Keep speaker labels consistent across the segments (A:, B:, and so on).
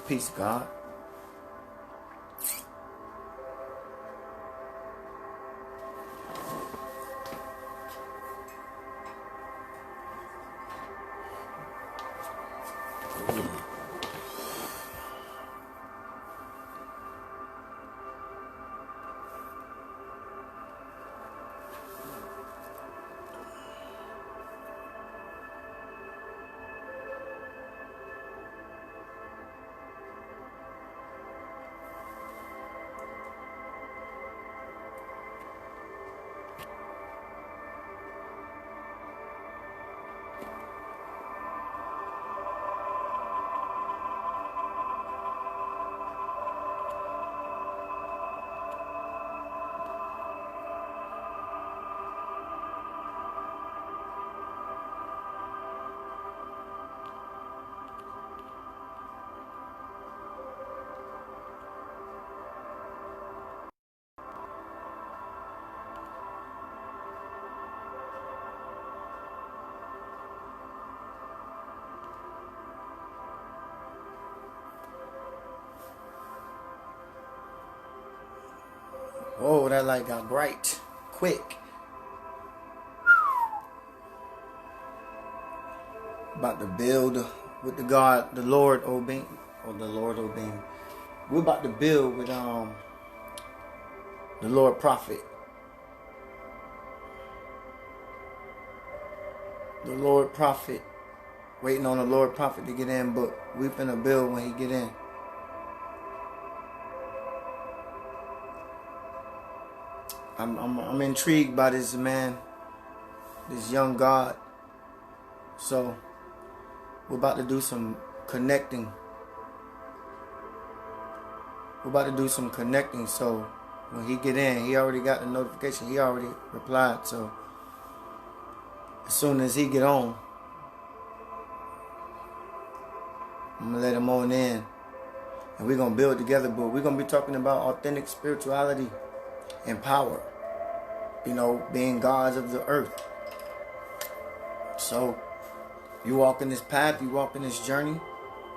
A: Peace, God. Whoa, that light got bright. Quick. About to build with the God, the Lord Obeng, or the Lord Obeng. We're about to build with the Lord Prophet. The Lord Prophet. Waiting on the Lord Prophet to get in, but we finna build when he get in. I'm intrigued by this man, this young God. So we're about to do some connecting. We're about to do some connecting. So when he get in, he already got the notification. He already replied. So as soon as he get on, I'm gonna let him on in, and we're gonna build together. But we're gonna be talking about authentic spirituality and power. You know, being gods of the earth. So you walk in this path, you walk in this journey,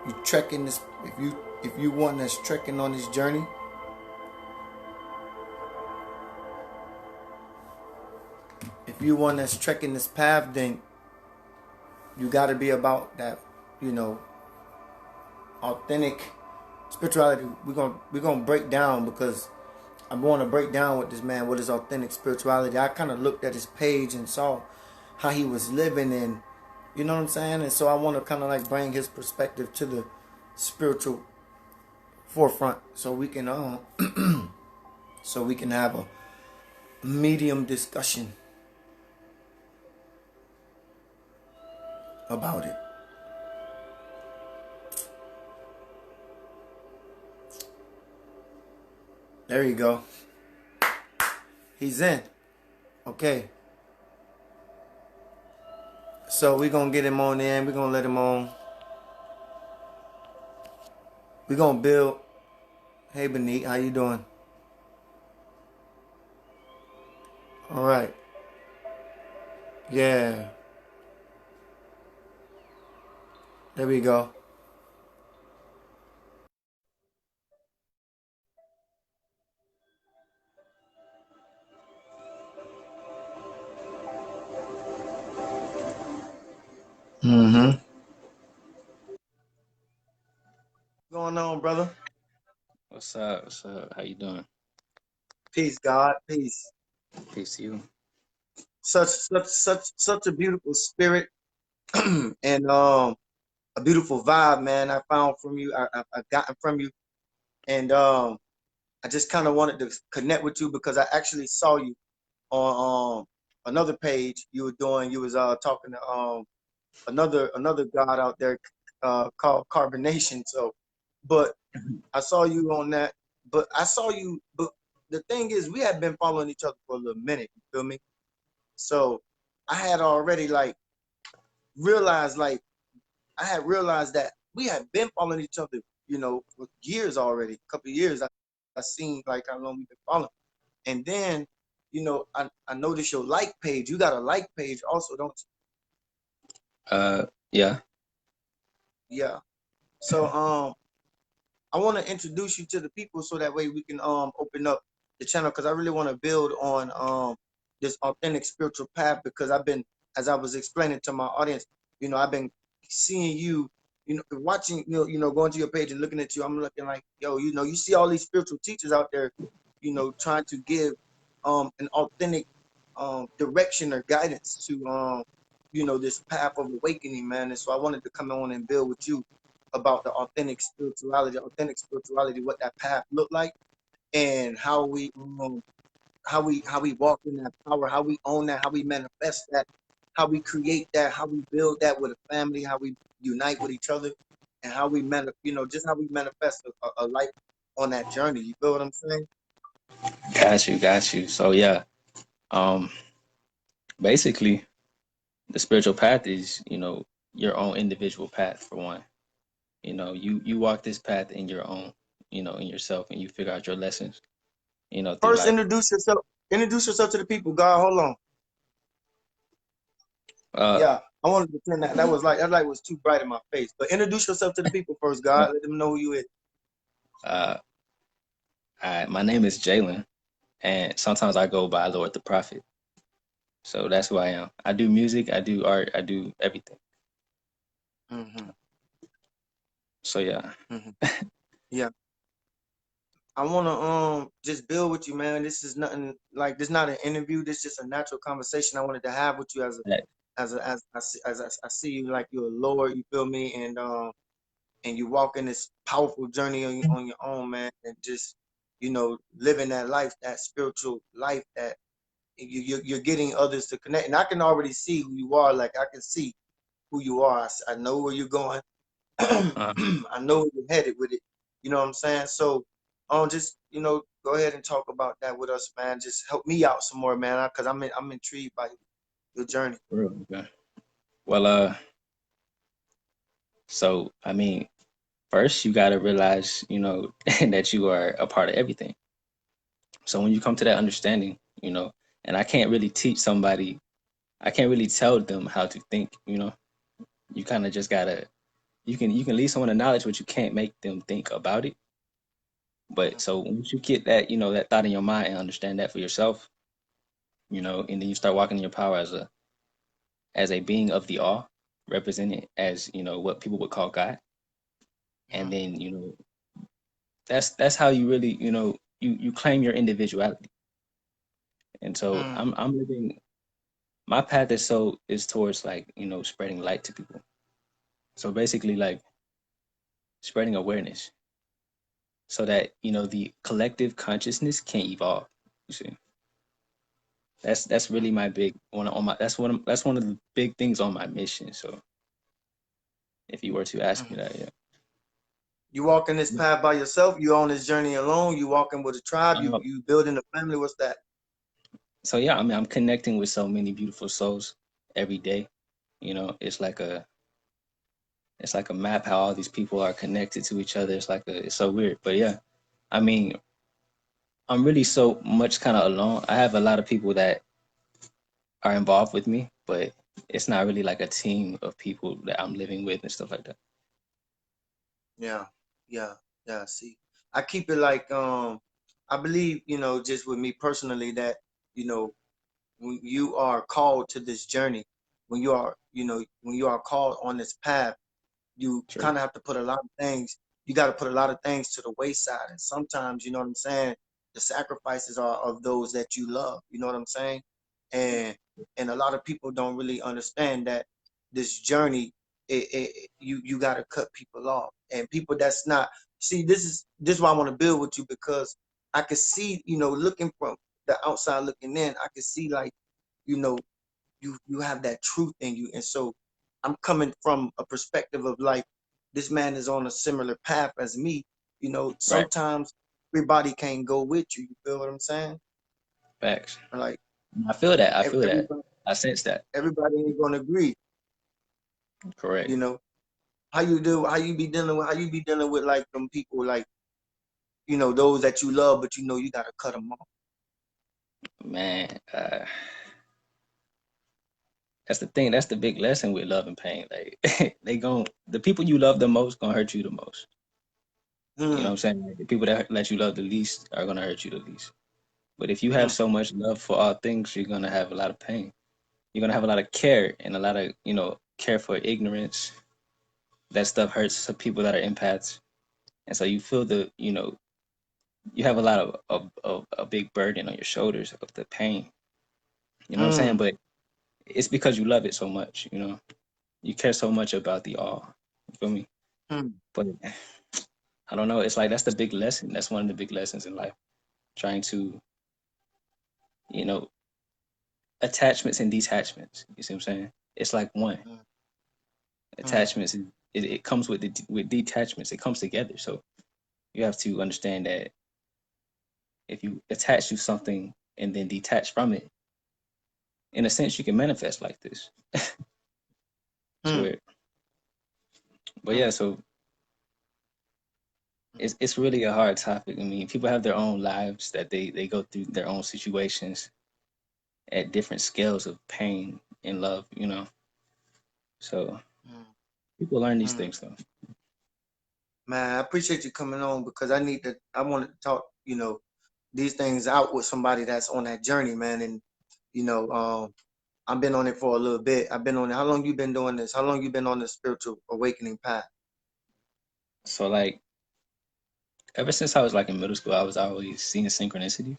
A: you trek in this. If you one that's trekking on this journey, if you one that's trekking this path, then you got to be about that. You know, authentic spirituality. We're gonna break down because I want to break down with this man what is authentic spirituality. I kind of looked at his page and saw how he was living, and you know what I'm saying. And so I want to kind of like bring his perspective to the spiritual forefront, so we can so we can have a medium discussion about it. There you go. He's in. Okay. So we're going to get him on in. We're going to let him on. We're going to build. Hey, Benit, how you doing? All right. Yeah. There we go. Mm-hmm. What's going on, brother?
B: What's up? What's up? How you doing?
A: Peace, God. Peace.
B: Peace to you.
A: Such a beautiful spirit and a beautiful vibe, man. I found from you. I gotten from you, and I just kind of wanted to connect with you because I actually saw you on another page you were doing. You was talking to another god out there called Carbonation. So, but I saw you on that. But I saw you. But the thing is, we had been following each other for a little minute. You feel me? So I had already realized like I had realized that we had been following each other, you know, for years already, a couple of years. I seen like how long we've been following. And then, you know, I noticed your like page. You got a like page also, don't
B: Uh, yeah.
A: you? Yeah. So I want to introduce you to the people so that way we can open up the channel because I really want to build on this authentic spiritual path because I've been, as I was explaining to my audience, I've been seeing you, watching, going to your page and looking at you. I'm looking like, yo, you see all these spiritual teachers out there, trying to give an authentic direction or guidance to this path of awakening, man. And so I wanted to come on and build with you about the authentic spirituality, what that path looked like, and how we walk in that power, how we own that, how we manifest that, how we create that, how we build that with a family, how we unite with each other, and how we just how we manifest a life on that journey. You feel what I'm saying?
B: Got you, got you. So yeah, um, basically, the spiritual path is, your own individual path for one. You walk this path in your own, in yourself, and you figure out your lessons, through
A: First,
B: life.
A: introduce yourself. Introduce yourself to the people. God, hold on.
B: Uh,
A: Yeah, I wanted to turn that. That light was too bright in my face. But introduce yourself to the people first, God. Let them know who you is.
B: uh, my name is Jalen, and sometimes I go by Lord the Prophet. So that's who I am. I do music, I do art, I do everything.
A: Hmm.
B: So yeah,
A: Hmm. Yeah, I wanna just build with you, man. This is nothing like this. Not an interview. This is just a natural conversation I wanted to have with you
B: that,
A: as I see you like you're a Lord. You feel me? And you walk in this powerful journey on your own, man, and just living that life, that spiritual life that you're getting others to connect. And I can already see who you are. Like I can see who you are. I know where you're going.
B: uh,
A: I know where you're headed with it. You know what I'm saying? So, just go ahead and talk about that with us, man. Just help me out some more, man, because I'm intrigued by your journey.
B: real, okay. Well, so I mean, first you gotta realize, that you are a part of everything. So when you come to that understanding, and I can't really teach somebody, I can't really tell them how to think. You kind of just gotta, you can lead someone to knowledge, but you can't make them think about it. But so once you get that, that thought in your mind and understand that for yourself, and then you start walking in your power as a being of the all, represented as what people would call God, and
A: Mm-hmm.
B: then that's how you really you claim your individuality. And so
A: Mm-hmm.
B: I'm living my path is towards like spreading light to people. So basically like spreading awareness so that the collective consciousness can evolve. You see, that's really my big one on my that's one of the big things on my mission. So if you were to ask me
A: Mm-hmm.
B: that, yeah.
A: You walking this path by yourself? You on this journey alone? You walking with a tribe? You
B: Uh,
A: you building a family? What's that?
B: so yeah, I mean, I'm connecting with so many beautiful souls every day. It's like a map how all these people are connected to each other. It's so weird, but yeah, I mean, I'm really so much kind of alone. I have a lot of people that are involved with me, but it's not really like a team of people that I'm living with and stuff like that.
A: Yeah, yeah, yeah. See, I keep it like I believe just with me personally that you know when you are called to this journey, when you are called on this path, you
B: True.
A: kind of have to put a lot of things, you got to put a lot of things to the wayside. And sometimes, you know what I'm saying, the sacrifices are of those that you love. You know what I'm saying? And and a lot of people don't really understand that this journey, you got to cut people off. And people that's not, see, this is why I want to build with you because I could see, looking from the outside looking in, I could see like, you know, you have that truth in you. And so I'm coming from a perspective of like this man is on a similar path as me.
B: Right.
A: Sometimes everybody can't go with you. You feel what I'm saying?
B: Facts.
A: Or like
B: I feel that. I feel that.
A: everybody
B: I sense that.
A: everybody ain't gonna agree.
B: Correct.
A: You know how you be dealing with like them people like those that you love, but you gotta cut them off.
B: Man, that's the thing. That's the big lesson with love and pain. Like the people you love the most gonna hurt you the most. You know what
A: mm,
B: I'm saying? Like, the people that let you love the least are gonna hurt you the least. But if you have
A: mm,
B: so much love for all things, you're gonna have a lot of pain. You're gonna have a lot of care and a lot of, care for ignorance. That stuff hurts some people that are empaths. And so you feel you have a lot of a big burden on your shoulders of the pain. You know what I'm saying?
A: mm,
B: But it's because you love it so much. You care so much about the all. You feel me?
A: mm,
B: But I don't know. It's like that's the big lesson. That's one of the big lessons in life. Trying to, you know, attachments and detachments. You see what I'm saying? It's like one.
A: mm, mm,
B: Attachments it comes with detachments. It comes together. So you have to understand that if you attach to something and then detach from it, in a sense, you can manifest like this. It's
A: mm,
B: weird, but yeah.
A: mm,
B: So
A: mm.
B: it's really a hard topic. I mean, people have their own lives that they go through their own situations at different scales of pain and love. So
A: Mm,
B: people learn these
A: mm.
B: things though.
A: Man, I appreciate you coming on because I wanted to talk, these things out with somebody that's on that journey, man. And, you know, I've been on it for a little bit. I've been on it. How long you been doing this? How long you been on the spiritual awakening path?
B: So like ever since I was like in middle school, I was always seeing synchronicity,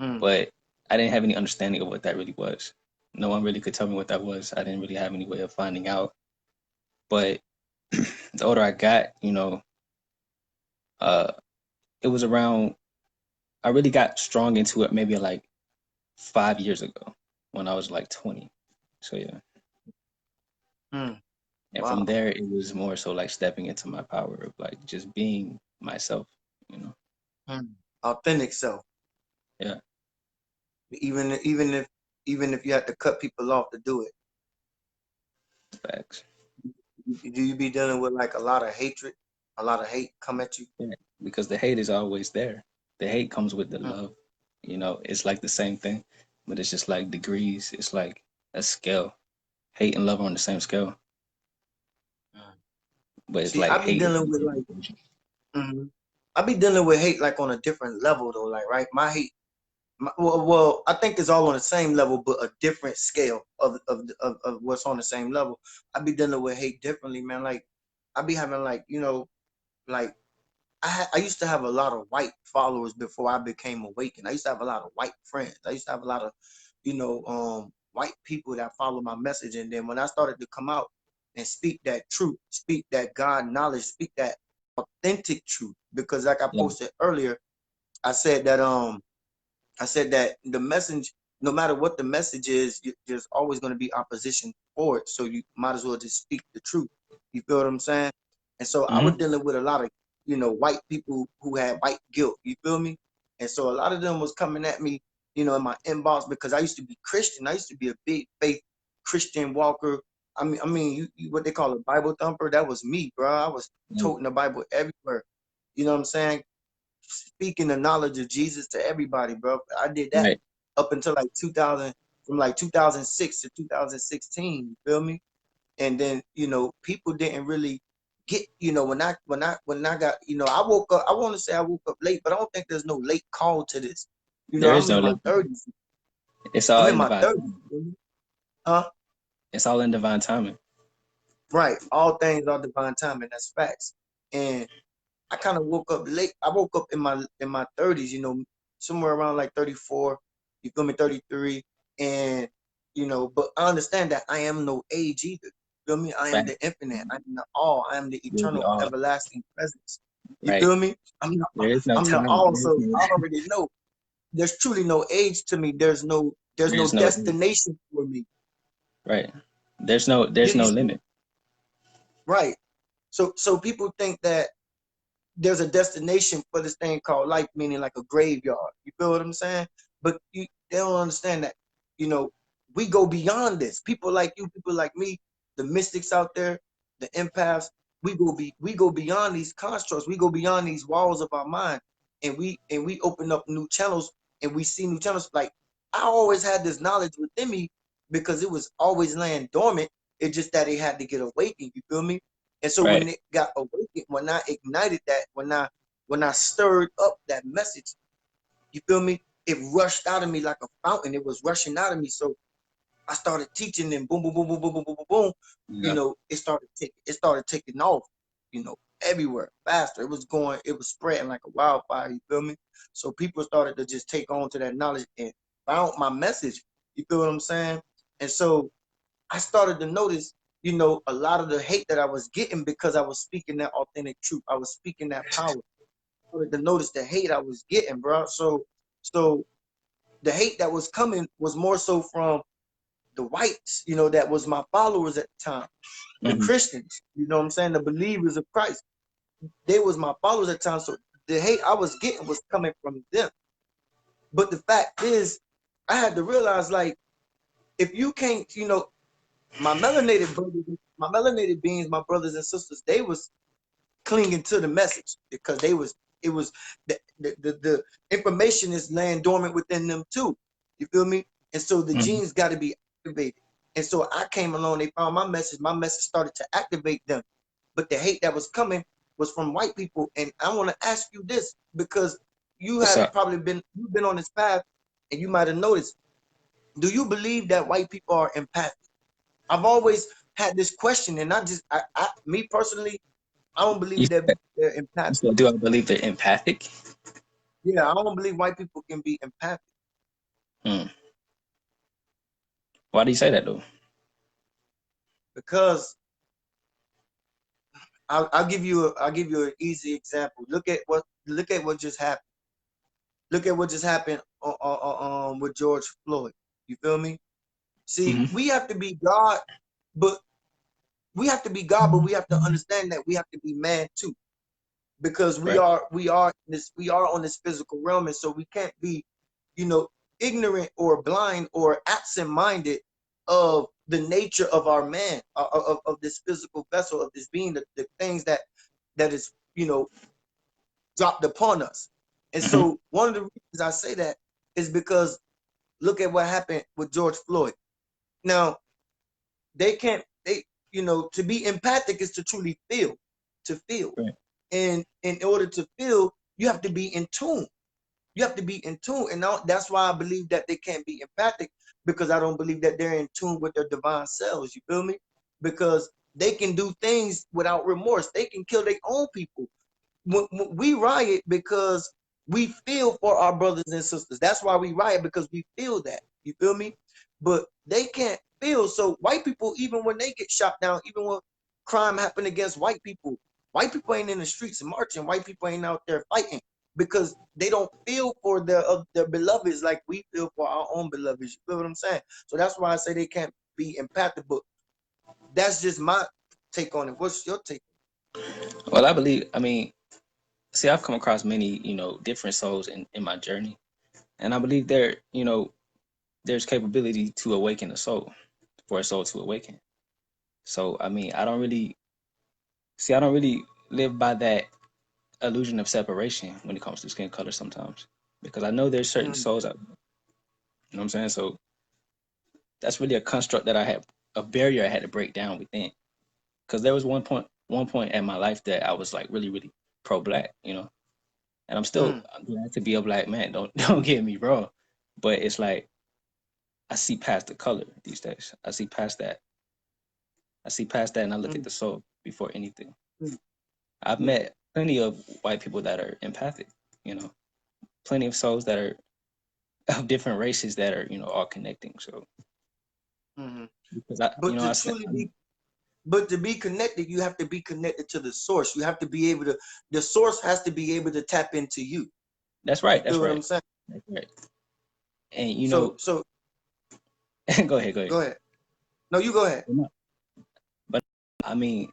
A: Mm,
B: but I didn't have any understanding of what that really was. No one really could tell me what that was. I didn't really have any way of finding out. But the older I got, uh, it was around. I really got strong into it maybe like 5 years ago when I was like 20. So yeah,
A: mm.
B: and from
A: Wow.
B: there it was more so like stepping into my power of like just being myself. You know,
A: Mm. Authentic self.
B: yeah,
A: Even even if even if you have to cut people off to do it.
B: facts.
A: Do you be dealing with like a lot of hatred? A lot of hate come at you?
B: Yeah, because the hate is always there. The hate comes with the
A: Mm,
B: love. It's like the same thing, but it's just like degrees. It's like a scale. Hate and love are on the same scale,
A: mm.
B: but it's
A: See,
B: like
A: I be
B: hate is
A: dealing with like, mhm. I be dealing with hate like on a different level though. Like, right, my hate. Well, I think it's all on the same level, but a different scale of what's on the same level. I be dealing with hate differently, man. Like, I be having like, like I used to have a lot of white followers before I became awakened. I used to have a lot of white friends. I used to have a lot of, white people that follow my message. And then when I started to come out and speak that truth, speak that God knowledge, speak that authentic truth, because like I
B: yeah,
A: posted earlier, I said that I said that the message, no matter what the message is, there's always going to be opposition for it. So you might as well just speak the truth. You feel what I'm saying? And so I was
B: hmm
A: dealing with a lot of, white people who had white guilt. You feel me? And so a lot of them was coming at me, in my inbox because I used to be Christian. I used to be a big faith Christian walker. You what they call a Bible thumper. That was me, bro. I was
B: yeah,
A: toting the Bible everywhere. You know what I'm saying? Speaking the knowledge of Jesus to everybody, bro. I did that
B: right.
A: up until like 2000, from like 2006 to 2016. You feel me? And then people didn't really get when I got I woke up. I want to say I woke up late, but I don't think there's no late call to this.
B: There
A: I'm
B: is
A: in
B: no
A: my
B: limit.
A: 30s.
B: It's
A: I'm
B: all
A: in
B: in
A: my
B: divine
A: 30s.
B: timing.
A: Huh?
B: It's all in divine timing.
A: Right. All things are divine time, and that's facts. And I kind of woke up late. I woke up in my 30s, somewhere around like 34, you feel me, 33. And but I understand that I am no age either. You feel me? I am
B: Fact.
A: the infinite. I am the all. I am the
B: You're the
A: eternal
B: all.
A: everlasting presence. You
B: Right.
A: feel me?
B: There is no
A: I'm the
B: time.
A: all, so I already know there's truly no age to me. There's no
B: There's no
A: destination for me.
B: right. There's no
A: You see,
B: limit.
A: right. So people think that there's a destination for this thing called life, meaning like a graveyard. You feel what I'm saying? But they don't understand that, you know, we go beyond this. People like you, people like me, the mystics out there, the empaths, we go beyond these constructs. We go beyond these walls of our mind, and we open up new channels, and we see new channels. Like, I always had this knowledge within me because it was always laying dormant. It's just that it had to get awakened. You feel me? And so when
B: Right.
A: it got awakened, when I ignited that, when I stirred up that message, you feel me? It rushed out of me like a fountain. It was rushing out of me. So I started teaching them, boom, boom, boom, boom, boom, boom, boom, boom, boom.
B: Yeah.
A: It started taking off, everywhere, faster. It was spreading like a wildfire, you feel me? So people started to just take on to that knowledge and found my message. You feel what I'm saying? And so I started to notice, a lot of the hate that I was getting because I was speaking that authentic truth. I was speaking that power. I started to notice the hate I was getting, bro. So the hate that was coming was more so from the whites, that was my followers at the time, the
B: Hmm.
A: Christians, you know what I'm saying, the believers of Christ. They was my followers at the time. So the hate I was getting was coming from them. But the fact is, I had to realize, like, if you can't, my melanated brothers, my melanated beings, my brothers and sisters, they was clinging to the message because it was the information is laying dormant within them too. You feel me? And so the
B: Hmm.
A: genes got to be activated. And so I came along, they found my message started to activate them. But the hate that was coming was from white people. And I want to ask you this because
B: What's up?
A: you've been on this path and you might have noticed. Do you believe that white people are empathic? I've always had this question, and me personally, I don't
B: You
A: believe that
B: said,
A: they're
B: you
A: empathic.
B: said, do I believe they're empathic?
A: Yeah, I don't believe white people can be empathic
B: Hmm. Why do you say that though?
A: because I'll give you an easy example. Look at what just happened. Look at what just happened with George Floyd. You feel me? See,
B: Hmm.
A: we have to be God, but we have to understand that we have to be man too. Because
B: Right.
A: we are on this physical realm, and so we can't be, you know, ignorant or blind or absent-minded of the nature of our man, of this physical vessel, of this being, the things that is, dropped upon us. And
B: Hmm.
A: so one of the reasons I say that is because look at what happened with George Floyd. Now, they can't they to be empathic is to truly feel, to feel.
B: Right.
A: And in order to feel, you have to be in tune. You have to be in tune. And now that's why I believe that they can't be empathic, because I don't believe that they're in tune with their divine selves. You feel me? Because they can do things without remorse. They can kill their own people. When we riot because we feel for our brothers and sisters. That's why we riot, because we feel that. You feel me? But they can't feel. So white people, even when they get shot down, even when crime happen against white people ain't in the streets marching. White people ain't out there fighting because they don't feel for their beloveds like we feel for our own beloveds. You feel what I'm saying? So that's why I say they can't be empathic. But that's just my take on it. What's your take?
B: Well, I believe. I mean, see, I've come across many, different souls in my journey, and I believe there's capability to awaken a soul, for a soul to awaken. So, I mean, I don't really live by that illusion of separation when it comes to skin color sometimes, because I know there's certain
A: Mm,
B: souls out. You know what I'm saying? So that's really a construct that I had, a barrier I had to break down within. Because there was one point in my life that I was like really, really pro black, and
A: mm,
B: I'm glad to be a black man. Don't don't get me wrong, but it's like I see past the color these days. I see past that, and I look at
A: mm,
B: the soul before anything.
A: mm,
B: I've
A: mm,
B: met plenty of white people that are empathic, you know, plenty of souls that are of different races that are, all connecting. So
A: mm.
B: because
A: But to truly be, but to be connected, you have to be connected to the source. You have to be able to, the source has to be able to tap into you.
B: that's
A: You
B: right.
A: feel
B: That's
A: what
B: right.
A: I'm saying?
B: That's right. And
A: So
B: go ahead, go ahead.
A: go ahead. No, you go ahead.
B: No, but I mean,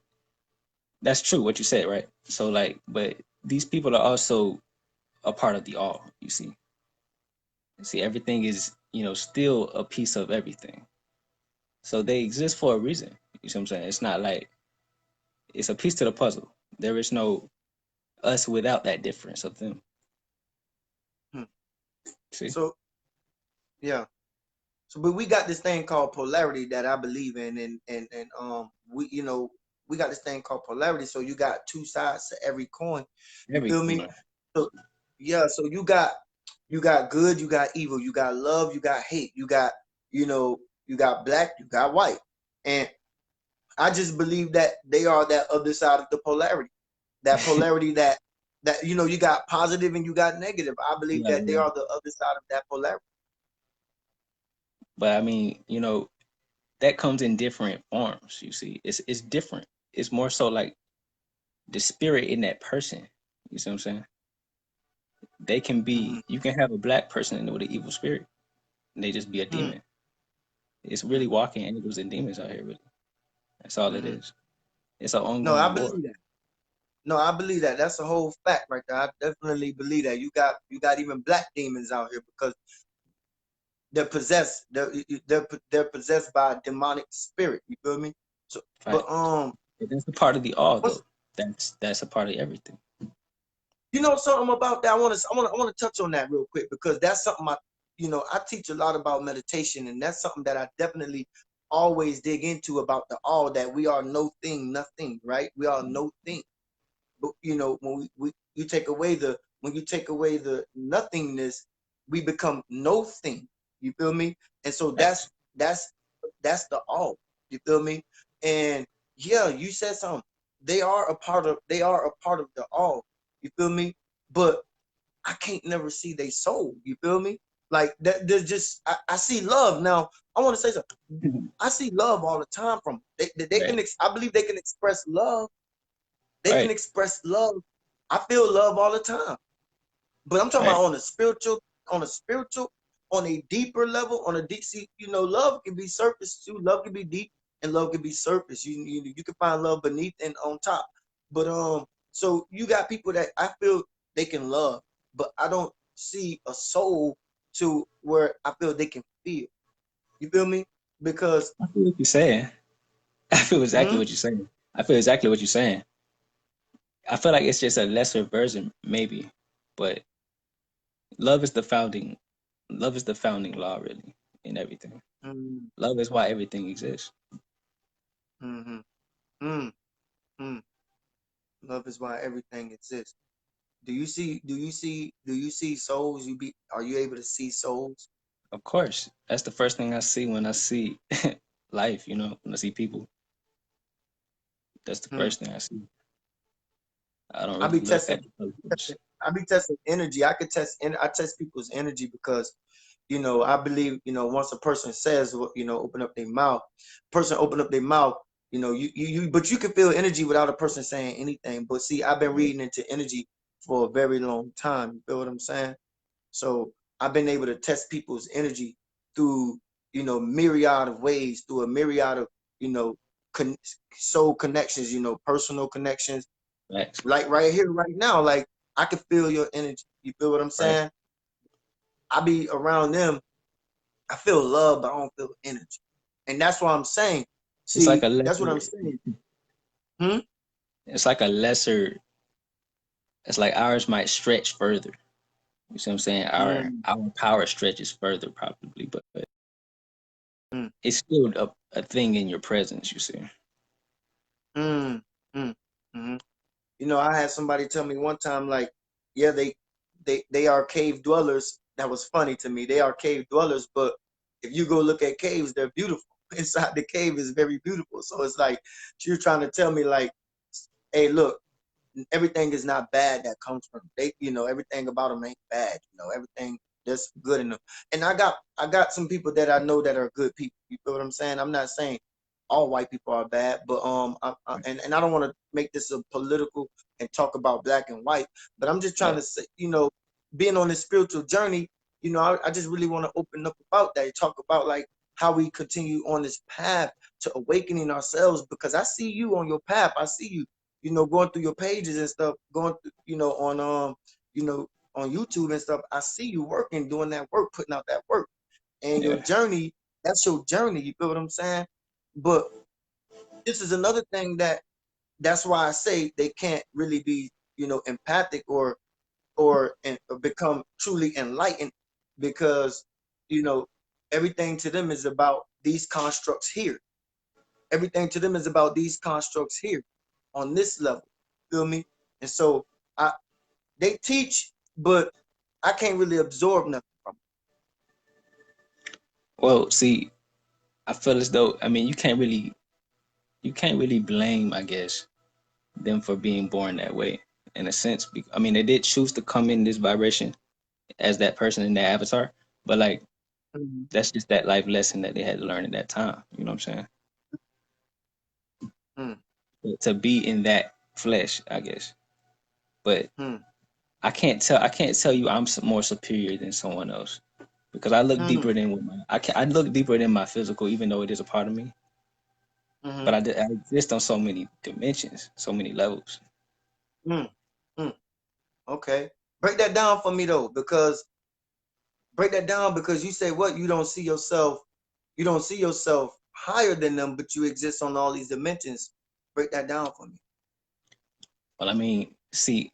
B: that's true what you said, right? So like, but these people are also a part of the all. You see, everything is still a piece of everything. So they exist for a reason. You see what I'm saying? It's not like it's a piece to the puzzle. There is no us without that difference of them.
A: Hmm.
B: See?
A: So yeah. So but we got this thing called polarity that I believe in, and we we got this thing called polarity. So you got two sides to every coin. You
B: Every
A: feel me?
B: coin.
A: So yeah, so you got good, you got evil, you got love, you got hate, you got, you know, you got black, you got white. And I just believe that they are that other side of the polarity. That polarity that you got positive and you got negative. I believe
B: Yeah,
A: that they
B: yeah.
A: are the other side of that polarity.
B: But I mean, that comes in different forms. You see, it's different. It's more so like the spirit in that person. You see what I'm saying? They can be.
A: Mm,
B: You can have a black person with an evil spirit, and they just be a
A: mm,
B: demon. It's
A: mm,
B: really walking angels and demons out here. Really, that's all it
A: mm.
B: is. It's an
A: No, I
B: ongoing war.
A: believe that. No, I believe that. That's a whole fact right there. I definitely believe that. You got even black demons out here because they're possessed. They're possessed by a demonic spirit. You feel me? So, but
B: Right. But that's a part of the all,
A: what's
B: though. That's a part of everything.
A: something about that? I want to touch on that real quick because that's something I teach a lot about meditation, and that's something that I definitely always dig into about the all, that we are no thing, nothing, right? We are no thing. But when we you take away the when you take away the nothingness, we become no thing. You feel me? And so
B: Facts.
A: that's the all. You feel me? And yeah, you said something. They are a part of the all. You feel me? But I can't never see they soul. You feel me? Like that. There's just I see love now. I want to say something. I see love all the time from they
B: Right.
A: can. I believe they can express love. They can
B: Right.
A: express love. I feel love all the time. But I'm talking
B: Right.
A: about on a spiritual, on a deeper level, on a deep see, love can be surface too. Love can be deep and love can be surface. You can find love beneath and on top. But so you got people that I feel they can love, but I don't see a soul to where I feel they can feel. You feel me? Because
B: I feel what you're saying. I feel exactly
A: hmm,
B: what you're saying. I feel exactly what you're saying. I feel like it's just a lesser version, maybe, but love is the founding. Love is the founding law, really, in everything.
A: mm,
B: Love is why everything exists.
A: mm, mm, mm, love is why everything exists. Do you see souls? Are you able to see souls?
B: Of course, that's the first thing I see when I see life. When I see people, that's the
A: Hmm.
B: first thing I see. I don't
A: I
B: really
A: be
B: look
A: testing
B: at the colors.
A: I be testing energy. I test people's energy because I believe, once a person says, open up their mouth, person open up their mouth, but you can feel energy without a person saying anything. But see, I've been
B: Right.
A: reading into energy for a very long time. You feel what I'm saying? So I've been able to test people's energy through, myriad of ways, through a myriad of, you know, con- soul connections, personal connections.
B: Facts.
A: Like right here, right now, like I can feel your energy. You feel what I'm
B: Right.
A: saying? I be around them. I feel love, but I don't feel energy. And that's what I'm saying.
B: It's like
A: See,
B: a
A: that's what I'm
B: lesser.
A: saying. Hmm?
B: It's like a lesser. It's like ours might stretch further. You see what I'm saying? Our
A: Mm,
B: our power stretches further probably, but
A: mm,
B: it's still a thing in your presence. You see?
A: mm, mm, mm. I had somebody tell me one time, like, yeah, they are cave dwellers. That was funny to me. They are cave dwellers, but if you go look at caves, they're beautiful. Inside the cave is very beautiful. So it's like you're trying to tell me, like, hey, look, everything is not bad that comes from they. Everything about them ain't bad. Everything that's good in them. And I got some people that I know that are good people. You feel what I'm saying? I'm not saying all white people are bad, but and I don't want to make this a political and talk about black and white, but I'm just trying
B: Right.
A: to say, being on this spiritual journey, I just really want to open up about that, talk about like how we continue on this path to awakening ourselves, because I see you on your path. I see you, going through your pages and stuff, going through, you know, on YouTube and stuff. I see you working, doing that work, putting out that work, and your
B: Yeah.
A: journey. That's your journey. You feel what I'm saying? But this is another thing that's why I say they can't really be, empathic or become truly enlightened, because you know everything to them is about these constructs here. Everything to them is about these constructs here on this level. Feel me? And so I they teach, but I can't really absorb nothing from
B: Well, see, I feel as though, I mean, you can't really blame, I guess, them for being born that way in a sense. I mean, they did choose to come in this vibration as that person in their avatar, but like
A: it.
B: that's just that life lesson that they had to learn at that time. You know what I'm saying?
A: Mm,
B: To be in that flesh, I guess. But
A: mm,
B: I can't tell you I'm more superior than someone else because I look
A: mm,
B: deeper than I look deeper than my physical, even though it is a part of me. But
A: mm,
B: I exist on so many dimensions, so many levels.
A: mm, mm. Okay. Break that down for me though, because break that down because you say what you don't see yourself higher than them, but you exist on all these dimensions. Break that down for me.
B: Well, I mean, see,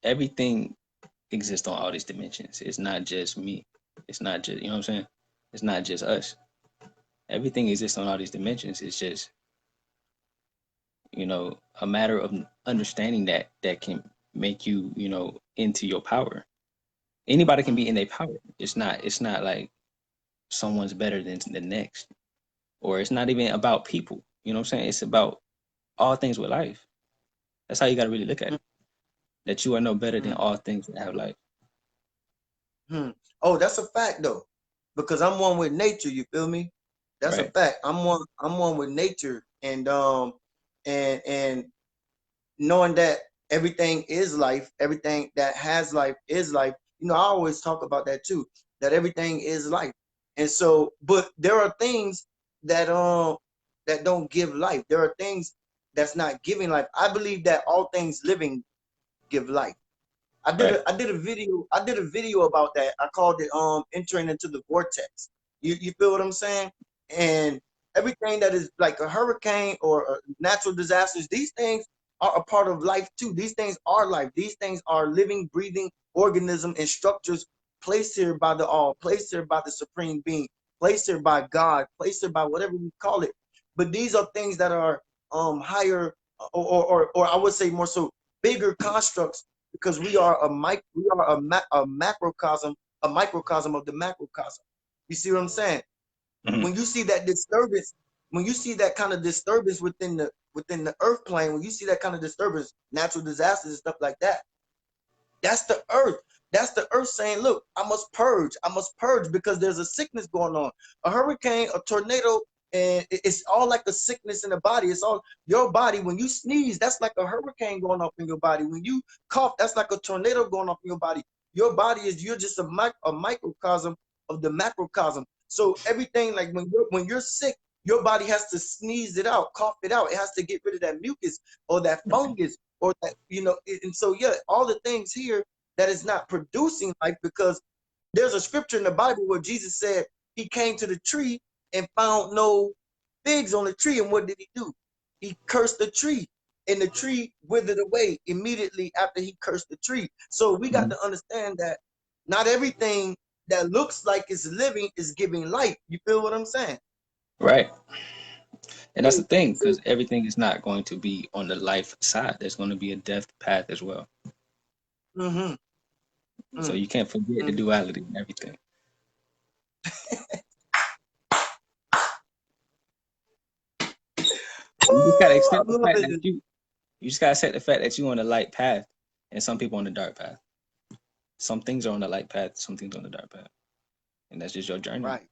B: everything exists on all these dimensions. It's not just me. It's not just, you know what I'm saying? It's not just us. Everything exists on all these dimensions. It's just, a matter of understanding that can make you, into your power. Anybody can be
A: Mm,
B: in their power. It's not like someone's better than the next. Or it's not even about people. You know what I'm saying? It's about all things with life. That's how you gotta really look at
A: mm,
B: it. That you are no better than
A: mm,
B: all things that have life.
A: mm. Oh, that's a fact though, because I'm one with nature. You feel me? That's a
B: Right.
A: fact. I'm one with nature, and knowing that everything is life, everything that has life is life. I always talk about that too, that everything is life. And so, but there are things that that don't give life. There are things that's not giving life. I believe that all things living give life.
B: Right.
A: I did a video about that. I called it entering into the vortex. You feel what I'm saying? And everything that is like a hurricane or natural disasters, these things are a part of life too. These things are life. These things are living, breathing organism and structures placed here by the all, placed here by the supreme being, placed here by God, placed here by whatever we call it. But these are things that are higher or I would say more so bigger constructs because we are a macrocosm, a microcosm of the macrocosm. You see what I'm saying?
B: Hmm.
A: When you see that disturbance, when you see that kind of disturbance within the earth plane, when you see that kind of disturbance, natural disasters and stuff like that, that's the earth. That's the earth saying, look, I must purge. I must purge because there's a sickness going on. A hurricane, a tornado, and it's all like a sickness in the body. It's all your body. When you sneeze, that's like a hurricane going off in your body. When you cough, that's like a tornado going off in your body. Your body you're just a microcosm of the macrocosm. So everything like when you're sick, your body has to sneeze it out, cough it out. It has to get rid of that mucus or that fungus or that and so yeah, all the things here that is not producing life because there's a scripture in the Bible where Jesus said he came to the tree and found no figs on the tree, and what did he do? He cursed the tree, and the tree withered away immediately after he cursed the tree. So we got
B: Hmm.
A: to understand that not everything that looks like it's living is giving life. You feel what I'm saying?
B: Right. And that's the
A: So,
B: thing,
A: so
B: because everything is not going to be on the life side. There's going to be a death path as well.
A: mm-hmm,
B: So
A: mm,
B: you can't forget the
A: mm.
B: duality and everything. You just gotta
A: Ooh,
B: accept
A: I'm
B: the fact that
A: loving
B: you just gotta accept the fact that you're on the light path and some people on the dark path. Some things are on the light path, some things on the dark path. And that's just your journey.
A: right.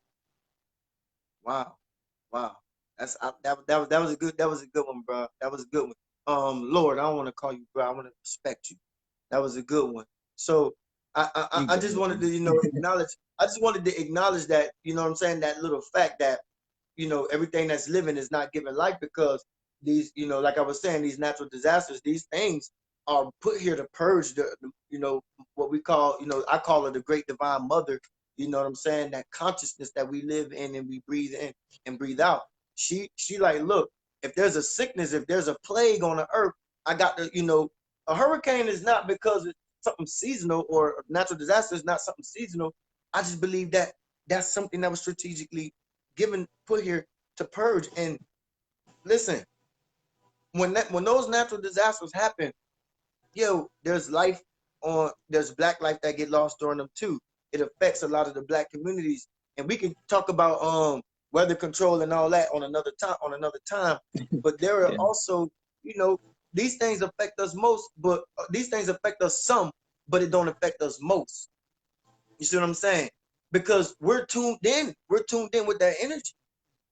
A: Wow. Wow. That was a good one, bro. That was a good one. Lord, I don't want to call you bro. I want to respect you. That was a good one. So
B: You
A: I
B: good,
A: just wanted to,
B: man.
A: acknowledge. I just wanted to acknowledge that, what I'm saying, that little fact that everything that's living is not given life because these, like I was saying, these natural disasters, these things are put here to purge what we call, I call it the great divine mother. You know what I'm saying? That consciousness that we live in and breathe out. She like, look, if there's a sickness, if there's a plague on the earth, I got to, a hurricane is not because it's something seasonal or a natural disaster is not something seasonal. I just believe that that's something that was strategically given put here to purge. And listen, when those natural disasters happen, yo, there's life there's black life that get lost during them too. It affects a lot of the black communities, and we can talk about weather control and all that on another time. But there are
B: Yeah.
A: also, you know, these things affect us most, but these things affect us some, but it don't affect us most. You see what I'm saying? Because we're tuned in with that energy.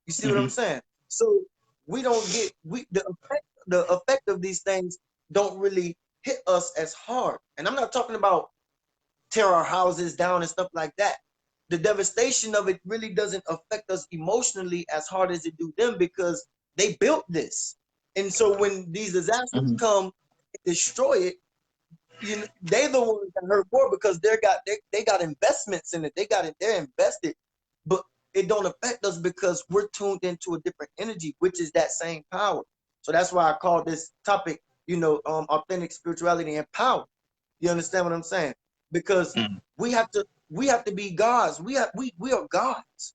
A: You see what I'm
B: Hmm.
A: saying? So we don't get the effect of these things don't really hit us as hard. And I'm not talking about tear our houses down and stuff like that. The devastation of it really doesn't affect us emotionally as hard as it do them because they built this. And so when these disasters
B: Hmm.
A: come and destroy it, you know, they the ones that hurt more because they got investments in it. They got it, they're invested. But it don't affect us because we're tuned into a different energy, which is that same power. So that's why I call this topic, authentic spirituality and power. You understand what I'm saying? Because
B: Hmm.
A: we have to be gods. We are gods.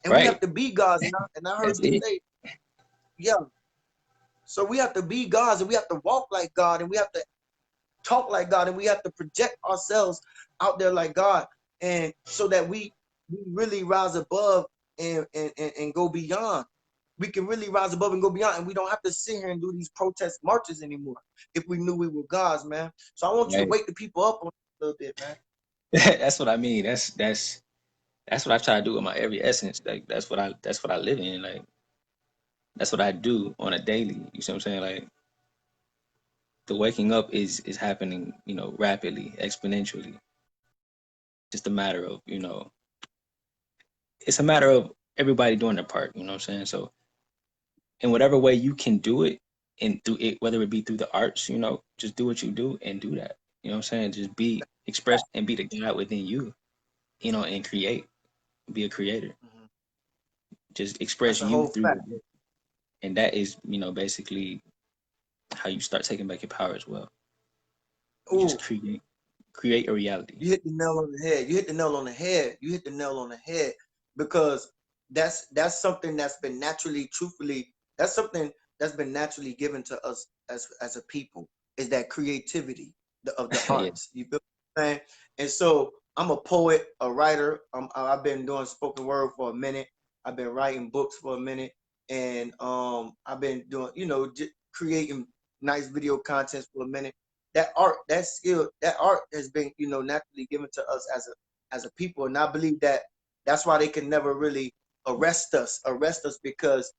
A: And we have
B: Right.
A: to be gods. And I heard
B: That's
A: you
B: it.
A: say, yeah. So we have to be gods and we have to walk like God and we have to talk like God and we have to project ourselves out there like God, and so that we really rise above and go beyond. We can really rise above and go beyond, and we don't have to sit here and do these protest marches anymore if we knew we were gods, man. So I want you to
B: Right.
A: wake the people up on it a little bit, man.
B: That's what I mean. That's what I try to do with my every essence. Like that's what I live in. Like that's what I do on a daily. You see what I'm saying? Like the waking up is happening, rapidly, exponentially. Just a matter of, it's a matter of everybody doing their part, you know what I'm saying? So in whatever way you can do it and through it, whether it be through the arts, just do what you do and do that. You know what I'm saying? Just be express and be the God within you, and create, be a creator.
A: Mhm.
B: Just
A: That's
B: express
A: a
B: you
A: whole
B: through
A: fact.
B: your work. And that is, basically how you start taking back your power as well. You just
A: Oh,
B: create a reality.
A: you hit the nail on the head. You hit the nail on the head. You hit the nail on the head because that's something that's been naturally, truthfully, that's something that's been naturally given to us as a people is that creativity of the
B: Yeah.
A: arts. You feel what I'm saying? And so I'm a poet, a writer. I've been doing spoken word for a minute. I've been writing books for a minute, and I've been doing, creating nice video content for a minute. That art, that skill, that art has been, naturally given to us as a people. And I believe that that's why they can never really arrest us because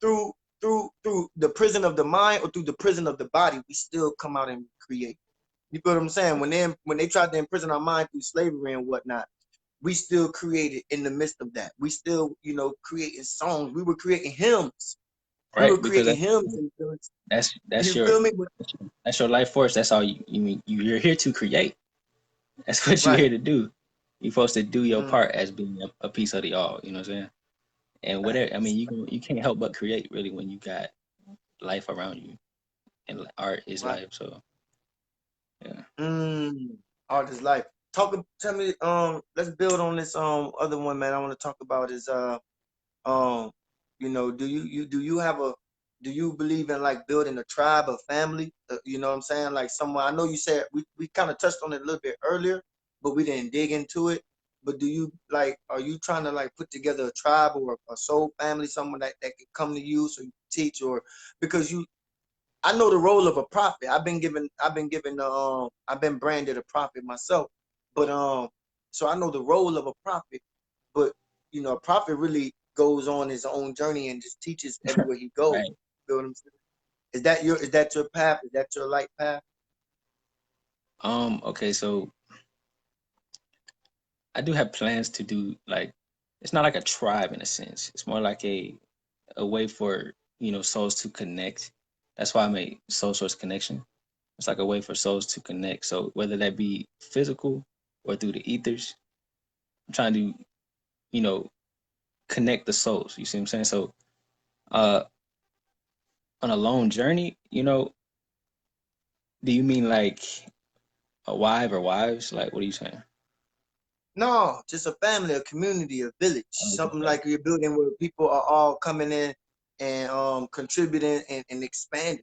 A: through through the prison of the mind or through the prison of the body, we still come out and create. You feel what I'm saying? When they tried to imprison our mind through slavery and whatnot, we still created in the midst of that. We still, creating songs. We were creating hymns. We
B: Right.
A: were
B: Because
A: creating hymns. And
B: that's
A: you
B: your
A: feel me?
B: that's your life force. That's all you mean. You're here to create. That's what you're
A: Right.
B: here to do. You're supposed to do your
A: Mm,
B: part as being a piece of the all. You know what I'm saying? And whatever. I mean,
A: facts.
B: you can't help but create really when you got life around you, and art is
A: Right.
B: life. So yeah.
A: Art is life. Tell me, let's build on this other one, man. I want to talk about is um, do you have a do you believe in like building a tribe, a family? You know what I'm saying? Like someone I know you said we kind of touched on it a little bit earlier, but we didn't dig into it. But do you like are you trying to like put together a tribe or a soul family, someone that can come to you so you teach or because I know the role of a prophet. I've been branded a prophet myself. But so I know the role of a prophet, but a prophet really goes on his own journey and just teaches everywhere he goes.
B: Right.
A: You know what I'm saying? Is that your path? Is that your light path?
B: Okay. So I do have plans to do like it's not like a tribe in a sense. It's more like a way for souls to connect. That's why I made Soul Source Connection. It's like a way for souls to connect. So whether that be physical or through the ethers, I'm trying to you know connect the souls. You see what I'm saying? So uh, on a long journey, do you mean like a wife or wives? Like what are you saying?
A: No, just a family, a community, a village,
B: Oh,
A: something
B: okay.
A: like you're building where people are all coming in. and contributing and expand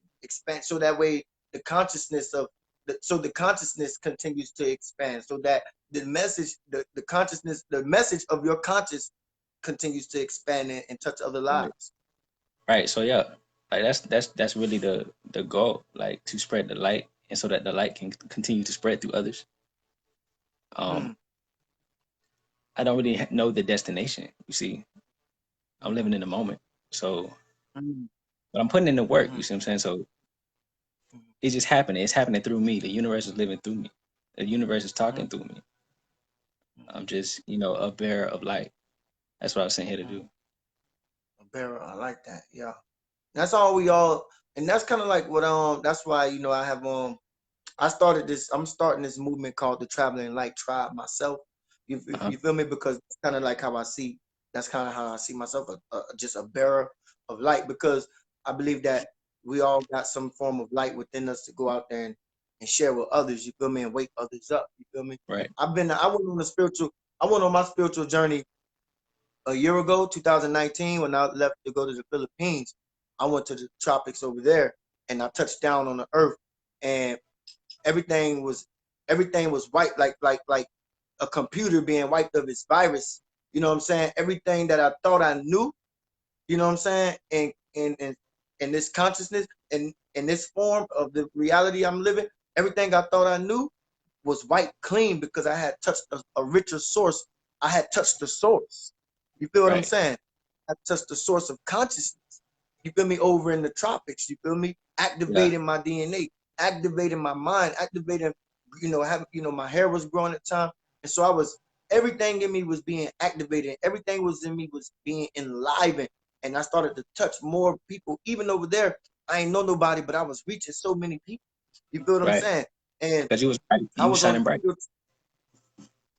A: so that way the consciousness of the consciousness continues to expand so that the message the consciousness the message of your conscious continues to expand and touch other
B: Right.
A: lives.
B: Right. So yeah, like that's really the goal, like to spread the light, and so that the light can continue to spread through others. Um,
A: Mm,
B: I don't really know the destination. You see, I'm
A: mm,
B: living in the moment. So,
A: mm,
B: but I'm putting in the work. You
A: mm,
B: see what I'm saying? So
A: mm,
B: it's just happening. It's happening through me. The universe is living through me. The universe is
A: mm,
B: talking through me.
A: mm,
B: I'm just, a bearer of light. That's what I was sent here to
A: mm.
B: do.
A: A barrel, I like that. Yeah, that's all we all, and that's kind of like what that's why I have I'm starting this movement called the Traveling Light Tribe myself.
B: Uh-huh.
A: You feel me? Because it's kind of like how I see. That's kind of how I see myself, just a bearer of light. Because I believe that we all got some form of light within us to go out there and share with others. You feel me? And wake others up. You feel me?
B: Right.
A: I went on my spiritual journey a year ago, 2019, when I left to go to the Philippines. I went to the tropics over there, and I touched down on the earth, and everything was everything was white, like a computer being wiped of its virus. You know what I'm saying? Everything that I thought I knew, you know what I'm saying, and this consciousness and this form of the reality I'm living, everything I thought I knew was wiped clean because I had touched a richer source. I had touched the source. You feel what I'm
B: Right.
A: saying? I touched the source of consciousness. You feel me? Over in the tropics. You feel me?
B: Yeah.
A: Activating my DNA, activating my mind, activating. Having my hair was growing at the time, and so I was everything in me was being activated. Everything was in me was being enlivened, and I started to touch more people. Even over there, I ain't know nobody, but I was reaching so many people. You feel what I'm
B: Right.
A: saying? And
B: Because you was bright.
A: I
B: You was
A: was on
B: shining bright.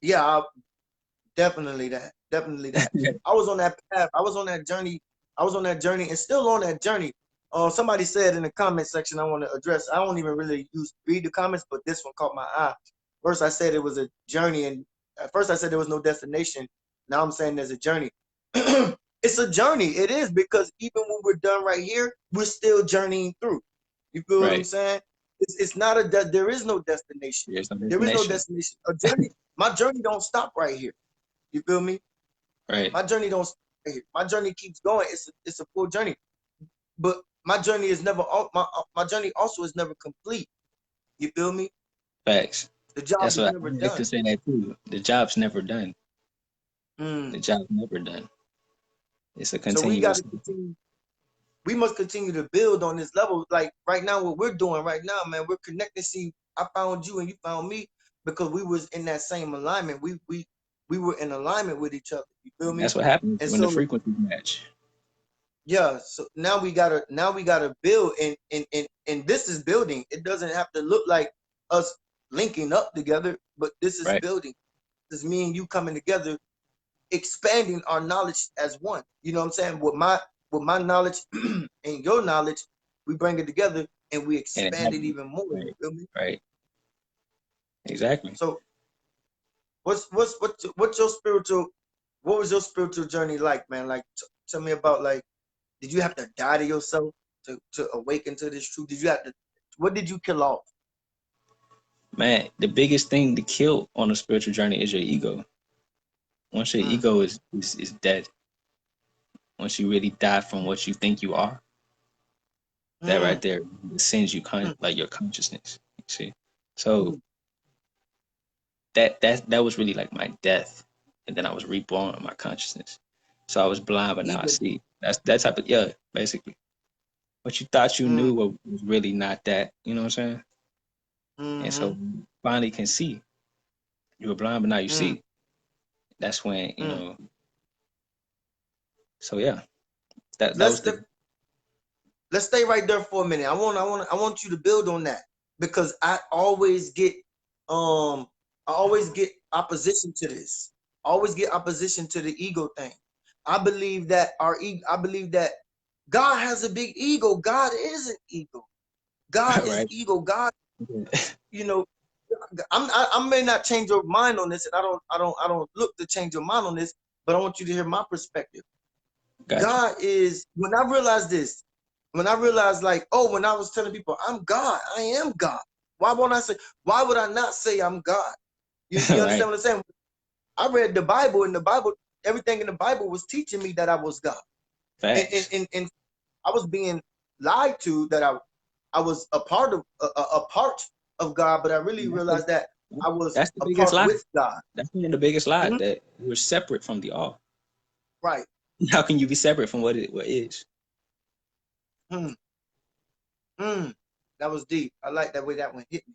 A: yeah, definitely that. Definitely that. I was on that path. I was on that journey. I was on that journey and still on that journey. Somebody said in the comment section I want to address. I don't even really read the comments, but this one caught my eye. First, I said it was a journey, and at first I said there was no destination. Now I'm saying there's a journey. It's a journey. It is because even when we're done right here, we're still journeying through. You feel what I'm
B: Right.
A: saying? It's not there is no destination.
B: There's no
A: There is no
B: destination.
A: destination. A journey. My journey don't stop right here. You feel me?
B: Right.
A: My journey don't stop right here. My journey keeps going. It's a full journey, but my journey is never my journey also is never complete. You feel me?
B: Facts.
A: The job
B: That's
A: is
B: what
A: never
B: I like
A: done.
B: to say that too. The job's never done. The
A: Mm.
B: job's never done. It's a
A: So we got
B: continuous.
A: to continue. We must continue to build on this level. Like right now, what we're doing right now, man, we're connected. See, I found you and you found me because we was in that same alignment. We were in alignment with each other. You feel me?
B: That's what happens
A: And
B: when the
A: so
B: frequencies match.
A: yeah, so now we gotta build and this is building. It doesn't have to look like us linking up together, but this is
B: Right.
A: building. This is me and you coming together, expanding our knowledge as one. You know what I'm saying? With my knowledge and your knowledge, we bring it together and we
B: And it
A: expand it
B: happens.
A: even more. You
B: Right.
A: feel me?
B: Right. Exactly.
A: So what's your spiritual what was your spiritual journey like, man? Like tell me about like did you have to die to yourself to awaken to this truth? Did you have to? What did you kill off?
B: Man, the biggest thing to kill on a spiritual journey is your ego. Once your
A: Mm,
B: ego is dead, once you really die from what you think you are, that right
A: mm,
B: there sends you
A: mm,
B: like your consciousness. You see, so
A: mm,
B: that was really like my death, and then I was reborn in my consciousness. So I was blind, but now I
A: ego.
B: see. That's that type of, yeah, basically. What you thought you
A: Mm,
B: knew was really not that. You know what I'm saying? And so
A: mm-hmm,
B: when you finally can see. You were blind, but now you
A: mm,
B: see. That's when
A: mm.
B: So yeah, that was
A: Let's
B: the
A: let's stay right there for a minute. I want you to build on that because um I always get opposition to this. I always get opposition to the ego thing. I believe that God has a big ego. God is an ego. God is
B: right.
A: ego. God, you know, I may not change your mind on this, and I don't look to change your mind on this, but I want you to hear my perspective.
B: Gotcha.
A: God is, when I realized this, when I realized like, oh, when I was telling people I'm God, I am God. Why won't I say, why would I not say I'm God? You
B: Right.
A: understand what I'm saying? I read the Bible, and the Bible, everything in the Bible was teaching me that I was God. And, and,
B: Facts.
A: and, and I was being lied to that I was a part of a part of God, but I really
B: And
A: realized that I was
B: that's the
A: a
B: biggest
A: part
B: lie.
A: with God.
B: That's one of the biggest lies,
A: Mhm.
B: that we're separate from the all.
A: Right.
B: How can you be separate from what is?
A: Mm. Mm. That was deep. I like that way that one hit me.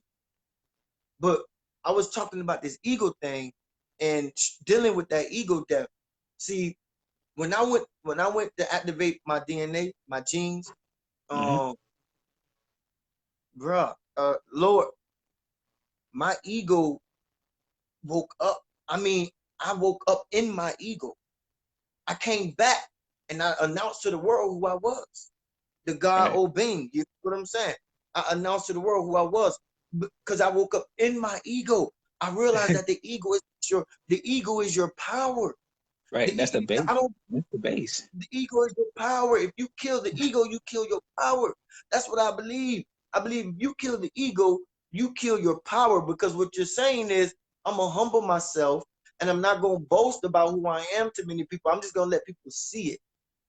A: But I was talking about this ego thing and dealing with that ego death. See, when I went to activate my DNA, my genes,
B: Hmm.
A: um, bruh, Lord, my ego woke up. I mean, I woke up in my ego. I came back and I announced to the world who I was. The God
B: Right.
A: Obeng. You know what I'm saying? I announced to the world who I was because I woke up in my ego. I realized that the ego is your power.
B: Right. That's the base.
A: I don't.
B: That's the base.
A: The ego is your power. If you kill the ego, you kill your power. That's what I believe. I believe if you kill the ego, you kill your power, because what you're saying is, I'm gonna humble myself and I'm not gonna boast about who I am to many people. I'm just gonna let people see it.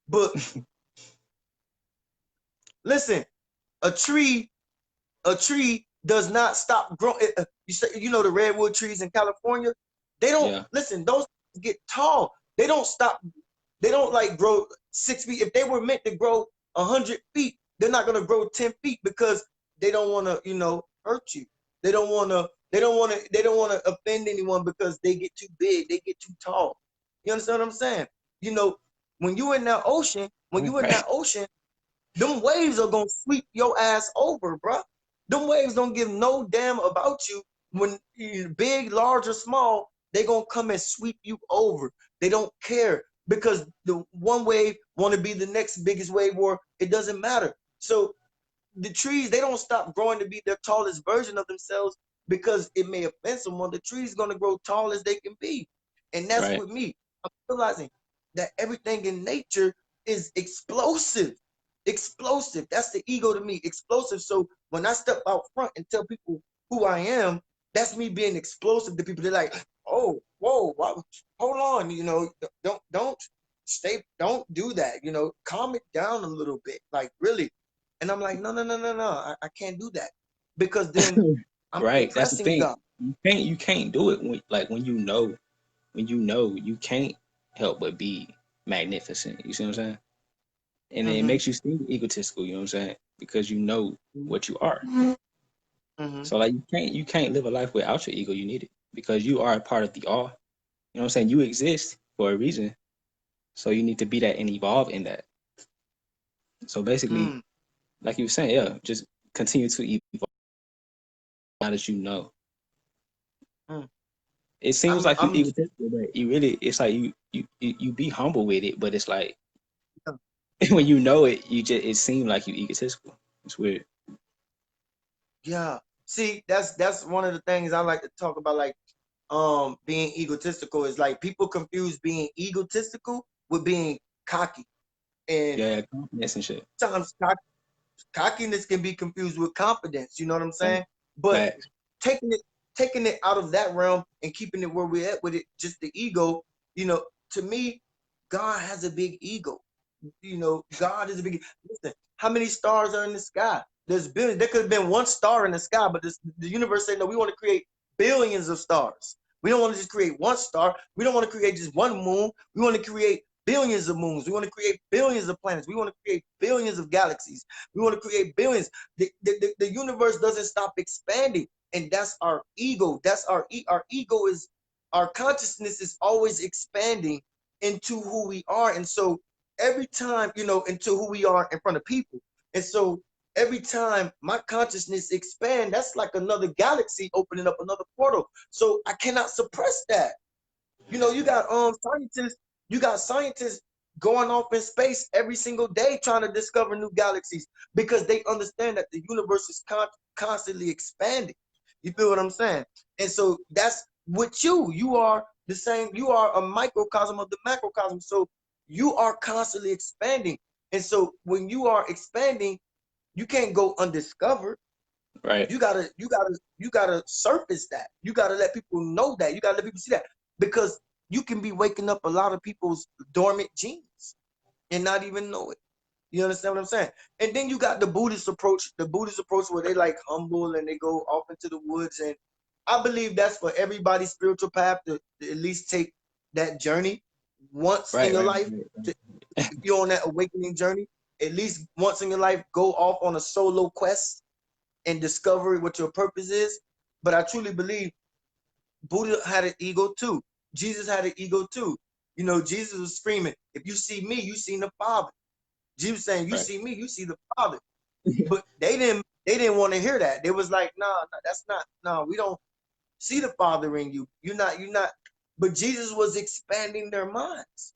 A: But listen, a tree a tree does not stop growing. You know the redwood trees in California. They don't
B: Yeah.
A: listen. Those get tall. They don't stop. They don't like grow 6 feet. If they were meant to grow 100 feet, they're not gonna grow 10 feet because they don't want to, hurt you. They don't want to. They don't want to. They don't want to offend anyone because they get too big. They get too tall. You understand what I'm saying? You know, when you in that ocean, when you in
B: Right.
A: that ocean, them waves are gonna sweep your ass over, bruh. Them waves don't give no damn about you. When you're big, large, or small, they gonna come and sweep you over. They don't care because the one wave want to be the next biggest wave, or it doesn't matter. So the trees, they don't stop growing to be their tallest version of themselves because it may offend someone. The tree's gonna grow tall as they can be, and that's
B: Right.
A: with me. I'm realizing that everything in nature is explosive. Explosive. That's the ego to me. Explosive. So when I step out front and tell people who I am, that's me being explosive to people. They're like, "Oh, whoa, wow, hold on, don't don't do that. Calm it down a little bit. Like really." And I'm like, no, no, no, no, no. I can't do that because then I'm
B: Right. That's the
A: impressing
B: thing.
A: God.
B: You can't do it when you know you can't help but be magnificent. You see what I'm saying? And it
A: Mm-hmm.
B: makes you seem egotistical, you know what I'm saying? Because you know what you are.
A: Mm-hmm.
B: So like you can't live a life without your ego. You need it because you are a part of the all. You know what I'm saying? You exist for a reason. So you need to be that and evolve in that. So basically,
A: Mm-hmm.
B: like you were saying, yeah, just continue to evolve now that you know.
A: Mm.
B: It seems
A: I'm
B: like you
A: I'm
B: egotistical, but you really it's like you be humble with it, but it's like when you know it, it seems like you egotistical. It's weird.
A: yeah. See, that's one of the things I like to talk about, like being egotistical is like people confuse being egotistical with being cocky. And
B: Yeah, confidence and shit.
A: sometimes cockiness can be confused with confidence, you know what I'm
B: Like,
A: saying? But
B: facts.
A: taking it taking it out of that realm and keeping it where we're at with it, just the ego, you know, to me, God has a big ego. God is a big. Listen, how many stars are in the sky? There's billions. There could have been one star in the sky, but the universe said no. We want to create billions of stars. We don't want to just create one star. We don't want to create just one moon. We want to create billions of moons. We want to create billions of planets. We want to create billions of galaxies. We want to create billions. The universe doesn't stop expanding, and that's our ego. That's our ego is our consciousness is always expanding into who we are, and so every time, into who we are in front of people. And so every time my consciousness expand, that's like another galaxy opening up another portal. So I cannot suppress that. You got scientists going off in space every single day trying to discover new galaxies because they understand that the universe is constantly expanding. You feel what I'm saying? And so that's with you. You are the same. You are a microcosm of the macrocosm. So you are constantly expanding. And so when you are expanding, you can't go undiscovered.
B: Right.
A: You gotta surface that. You gotta let people know that. You gotta let people see that. Because you can be waking up a lot of people's dormant genes and not even know it. You understand what I'm saying? And then you got the Buddhist approach where they like humble and they go off into the woods. And I believe that's for everybody's spiritual path to at least take that journey once in
B: Right.
A: your
B: Right.
A: life.
B: Right.
A: To, if you're on that awakening journey, at least once in your life, go off on a solo quest and discover what your purpose is. But I truly believe Buddha had an ego too. Jesus had an ego too. You know, Jesus was screaming, if you see me, you seen the Father. Jesus saying, you
B: Right.
A: see me, you see the Father. But they didn't want to hear that. They was like, nah, that's not, no, we don't see the Father in you. You're not. But Jesus was expanding their minds.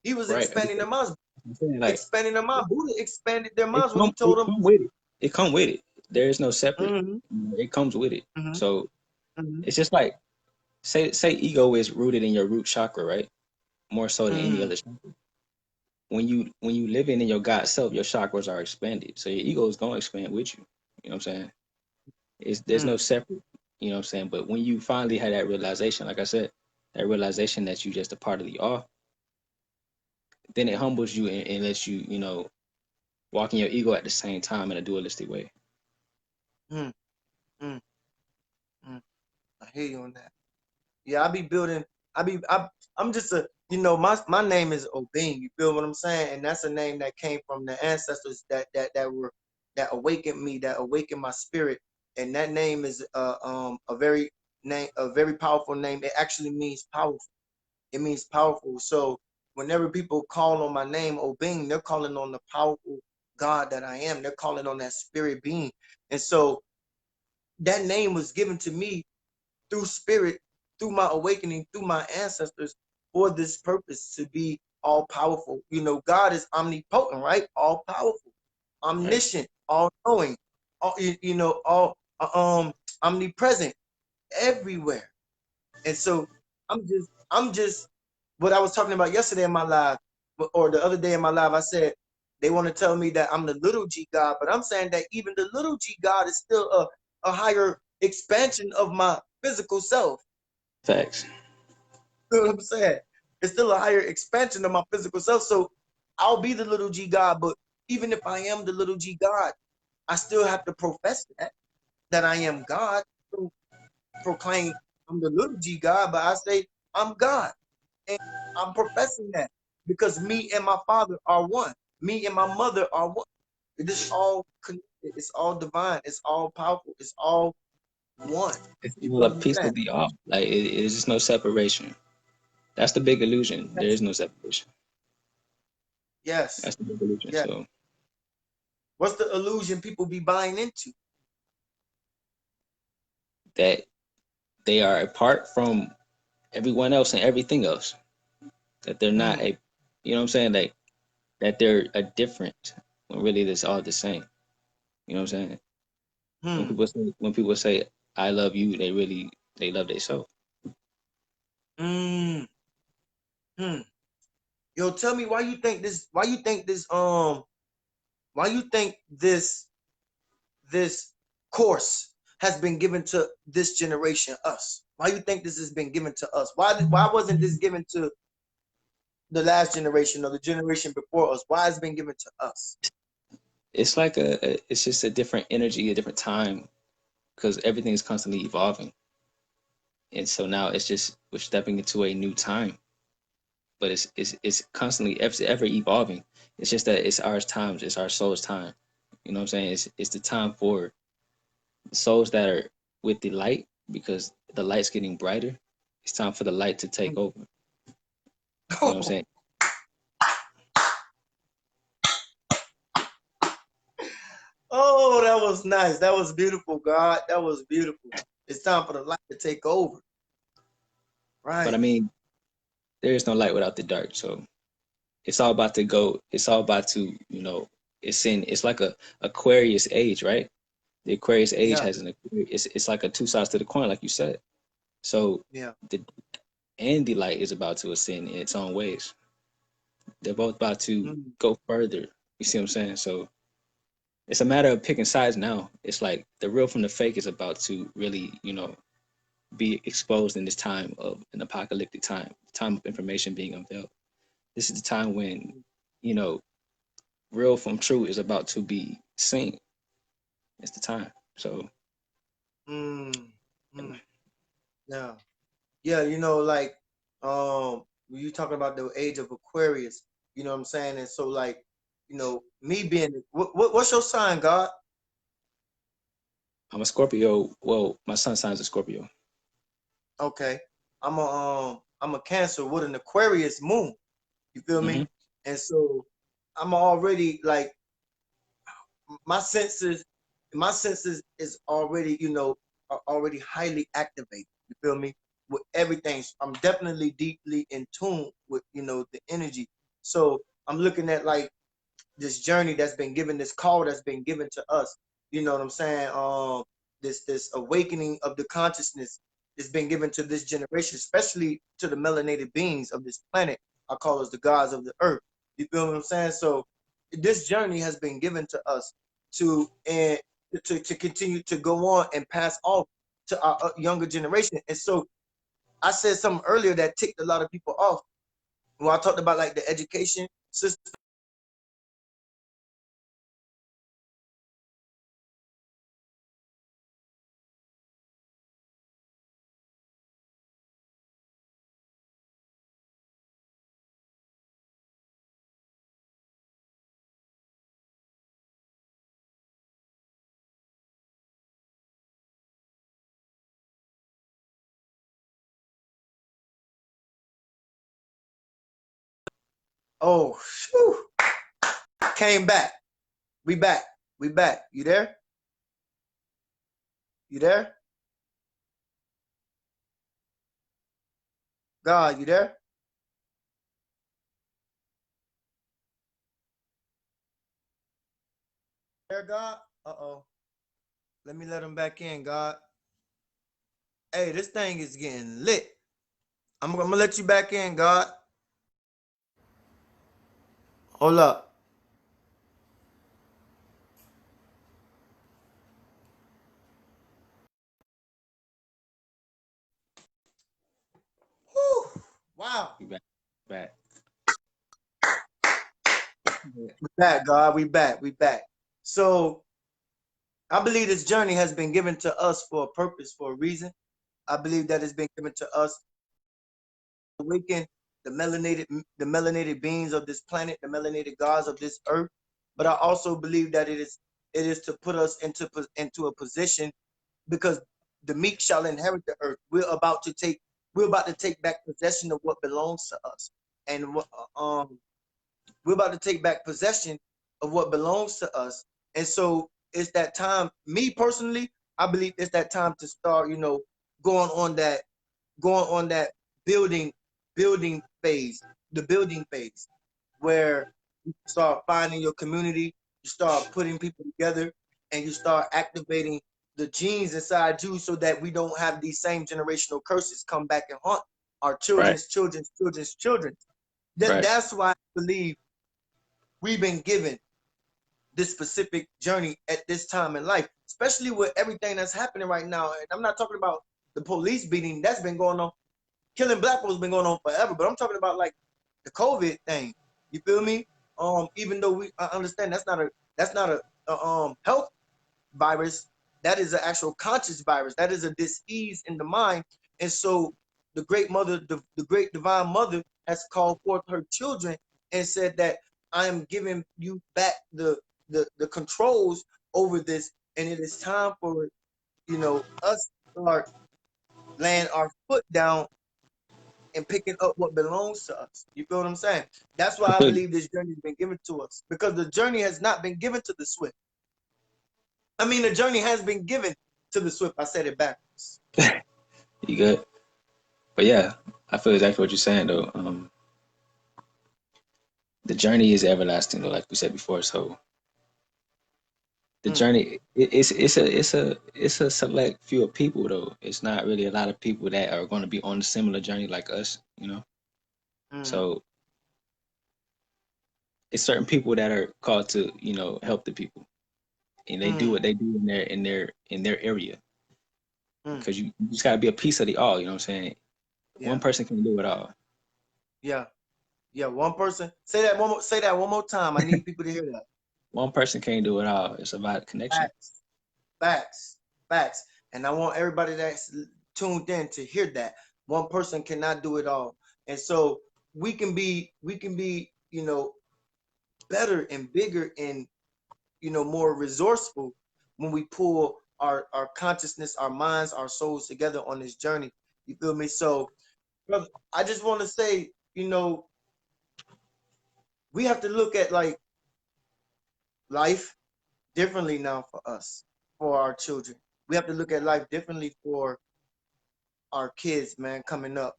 A: He was
B: Right.
A: expanding their minds,
B: I'm saying like
A: expanding their mind. Buddha expanded their
B: it
A: minds when he
B: come it
A: told them,
B: come with it. It come with it. There is no separate.
A: mm-hmm,
B: It comes with it.
A: mm-hmm,
B: So
A: mm-hmm,
B: it's just like say ego is rooted in your root chakra, right? More so than any
A: mm-hmm,
B: other chakra. When you live in your God self, your chakras are expanded. So your ego is gonna expand with you. You know what I'm saying? It's there's no
A: mm,
B: separate, you know what I'm saying? But when you finally had that realization, like I said, that realization that you just a part of the all, then it humbles you and lets you, walk in your ego at the same time in a dualistic way.
A: mm, mm, mm. I hear you on that. Yeah, I be building. I'm just my name is Obeng. You feel what I'm saying? And that's a name that came from the ancestors that awakened me, that awakened my spirit. And that name is a very powerful name. It actually means powerful. It means powerful. So whenever people call on my name, Obeng, they're calling on the powerful God that I am. They're calling on that spirit being. And so that name was given to me through spirit, through my awakening, through my ancestors for this purpose to be all powerful. You know, God is omnipotent, right? All powerful,
B: Right.
A: omniscient, all knowing, all omnipresent everywhere. And so I'm just what I was talking about yesterday in my live or the other day in my live. I said they want to tell me that I'm the little G God, but I'm saying that even the little G God is still a higher expansion of my physical self.
B: Facts.
A: You know what I'm saying? It's still a higher expansion of my physical self. So I'll be the little G God, but even if I am the little G God, I still have to profess that I am God. To proclaim I'm the little G God, but I say I'm God. And I'm professing that because me and my father are one. Me and my mother are one. It is all connected. It's all divine. It's all powerful. It's all one.
B: It's
A: You
B: all
A: feel
B: a
A: what I'm
B: piece
A: saying?
B: of the all. Like it's just no separation. That's the big illusion. There
A: Yes.
B: is no separation.
A: Yes.
B: That's the big illusion.
A: Yes.
B: So
A: What's the illusion people be buying into?
B: that they are apart from everyone else and everything else. That they're not
A: Mm,
B: a, you know what I'm saying? That they're a different when really it's all the same. You know what I'm saying?
A: hmm,
B: When people say I love you, they love themselves.
A: mm, hmm. Yo, tell me why you think this? Why you think this course has been given to this generation, us? Why you think this has been given to us? Why wasn't this given to the last generation or the generation before us? Why has it been given to us?
B: It's like it's just a different energy, a different time because everything is constantly evolving. And so now it's just we're stepping into a new time, but it's constantly ever evolving. It's just that it's our times, it's our soul's time. You know what I'm saying? It's the time for souls that are with the light because the light's getting brighter. It's time for the light to take over. You know what I'm saying?
A: Oh, that was nice. That was beautiful, God. That was beautiful. It's time for the light to take over.
B: But I
A: Right.
B: mean, there is no light without the dark. So it's all about to go. It's all about to it's like a Aquarius age, right? The Aquarius age
A: Yeah.
B: has it's like a two sides to the coin, like you said. So
A: Yeah.
B: the and the light is about to ascend in its own ways. They're both about to
A: mm,
B: go further. You see what I'm saying? So it's a matter of picking sides now. It's like the real from the fake is about to really, be exposed in this time of an apocalyptic time of information being unveiled. This is the time when, you know, real from true is about to be seen. It's the time. So
A: mm, mm. Yeah. Yeah, like when you talking about the age of Aquarius, you know what I'm saying? And so like, me being what's your sign, God?
B: I'm a Scorpio. Well, my sun sign's a Scorpio.
A: Okay. I'm a Cancer with an Aquarius moon. You feel
B: Hmm.
A: me? And so I'm already like my senses my senses is already are already highly activated, you feel me, with everything. So I'm definitely deeply in tune with the energy. So I'm looking at like this journey that's been given, this call that's been given to us. You know what I'm saying? This awakening of the consciousness has been given to this generation, especially to the melanated beings of this planet. I call us the gods of the earth. You feel what I'm saying? So this journey has been given to us and to continue to go on and pass off to our younger generation. And so I said something earlier that ticked a lot of people off when I talked about like the education system. Oh, whew, came back. We back. We back. You there? You there? God, you there? There, God? Uh-oh. Let me let him back in, God. Hey, this thing is getting lit. I'm gonna let you back in, God. Hold up. Whew. Wow.
B: We back. Back.
A: We back, God. We back. We back. So I believe this journey has been given to us for a purpose, for a reason. I believe that it's been given to us to awaken the melanated beings of this planet, the melanated gods of this earth. But I also believe that it is to put us into a position, because the meek shall inherit the earth. We're about to take back possession of what belongs to us, and we're about to take back possession of what belongs to us. And so it's that time. Me personally, I believe it's that time to start, going on that going on that building building phase, the building phase, where you start finding your community, you start putting people together, and you start activating the genes inside you so that we don't have these same generational curses come back and haunt our
B: Right.
A: children's children's children's children. That
B: Right.
A: that's why I believe we've been given this specific journey at this time in life, especially with everything that's happening right now. And I'm not talking about the police beating that's been going on. Killing black folks been going on forever, but I'm talking about like the COVID thing. You feel me? Even though I understand that's not a health virus, that is an actual conscious virus. That is a disease in the mind. And so the great mother, the great divine mother, has called forth her children and said that I am giving you back the controls over this, and it is time for us to start laying our foot down and picking up what belongs to us. You feel what I'm saying? That's why I
B: Completely.
A: believe this journey has been given to us, because the journey has not been given to the swift. I mean, the journey has been given to the swift. I said it backwards.
B: You good? But yeah, I feel exactly what you're saying though. The journey is everlasting though, like we said before. So the
A: Mm,
B: journey it's a select few of people though. It's not really a lot of people that are going to be on a similar journey like us.
A: mm,
B: So it's certain people that are called to, help the people, and they do
A: Mm,
B: what they do in their area,
A: mm,
B: because you just gotta be a piece of the all. You know what I'm saying? One
A: yeah,
B: person can do it all.
A: yeah, yeah. One person. Say that one more. Say that one more time. I need people to hear that.
B: One person can't do it all. It's about connection.
A: Facts, facts, facts. And I want everybody that's tuned in to hear that one person cannot do it all. And so we can be, better and bigger and more resourceful when we pull our consciousness, our minds, our souls together on this journey. You feel me? So, brother, I just want to say, we have to look at like life differently now for us, for our children. We have to look at life differently for our kids, man, coming up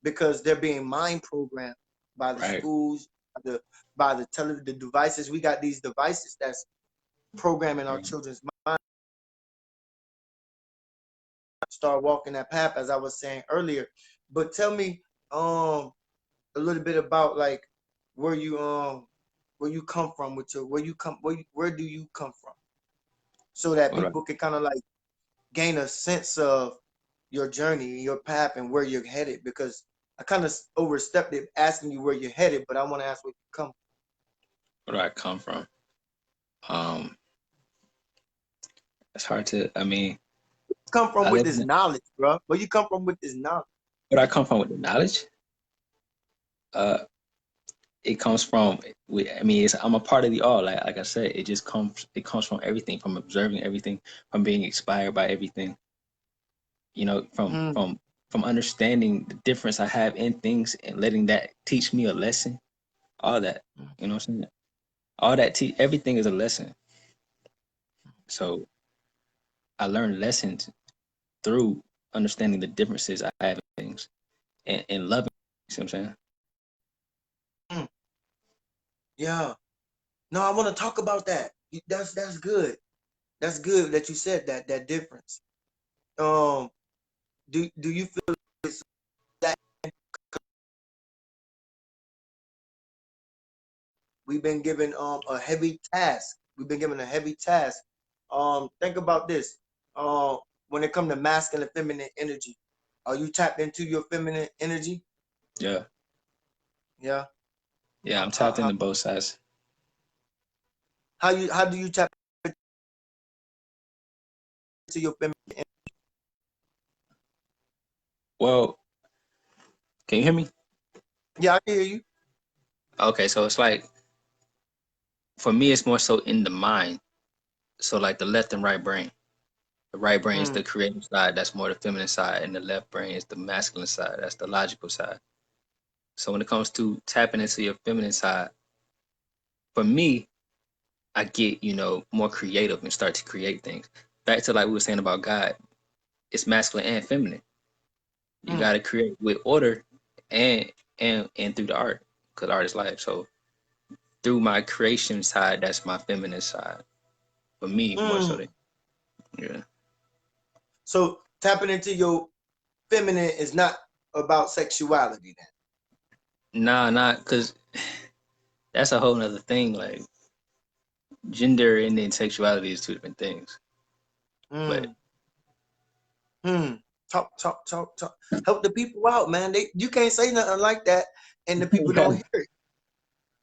A: because they're being mind programmed by the
B: Right.
A: schools, by the television, the devices. We got these devices that's programming our
B: Right.
A: children's mind. Start walking that path, as I was saying earlier. But tell me, a little bit about like where you come from with your where do you come from, so that
B: All right.
A: people can kind of like gain a sense of your journey, your path, and where you're headed. Because I kind of overstepped it asking you where you're headed, but I want to ask where you come.
B: Where do I come from? Um, it's hard to. I mean,
A: Come from
B: I
A: with
B: live
A: this
B: in.
A: knowledge, bro. Where you come from with this knowledge?
B: Where I come from with the knowledge. Uh, it comes from. I mean, I'm a part of the all. Like I said, it just comes. It comes from everything, from observing everything, from being inspired by everything. From
A: Mm,
B: from understanding the difference I have in things and letting that teach me a lesson. All that. You know what I'm saying? All that. Everything is a lesson. So I learned lessons through understanding the differences I have in things and loving. You see what I'm saying?
A: mm, yeah. No, I want to talk about that. That's good. That's good that you said that difference. Um, do you feel that we've been given a heavy task? We've been given a heavy task. Think about this. When it comes to masculine and feminine energy, are you tapped into your feminine energy?
B: Yeah.
A: Yeah.
B: Yeah.
A: How
B: I'm
A: how
B: tapped
A: how,
B: into both sides.
A: how do you tap into your feminine energy?
B: Well, can you hear me?
A: Yeah, I can hear you.
B: Okay. So it's like, for me, it's more so in the mind. So like the left and right brain. The right brain is
A: Mm,
B: the creative side. That's more the feminine side. And the left brain is the masculine side. That's the logical side. So when it comes to tapping into your feminine side, for me, I get, more creative and start to create things. Back to like we were saying about God, it's masculine and feminine. You
A: mm,
B: got to create with order and and through the art, because art is life. So through my creation side, that's my feminine side. For me, more so than,
A: mm.
B: yeah.
A: So tapping into your feminine is not about sexuality
B: Nah, not because that's a whole nother thing. Like gender and then sexuality is two different things. But
A: then. Hmm. Talk. Help the people out, man. You can't say nothing like that, and the people don't hear it.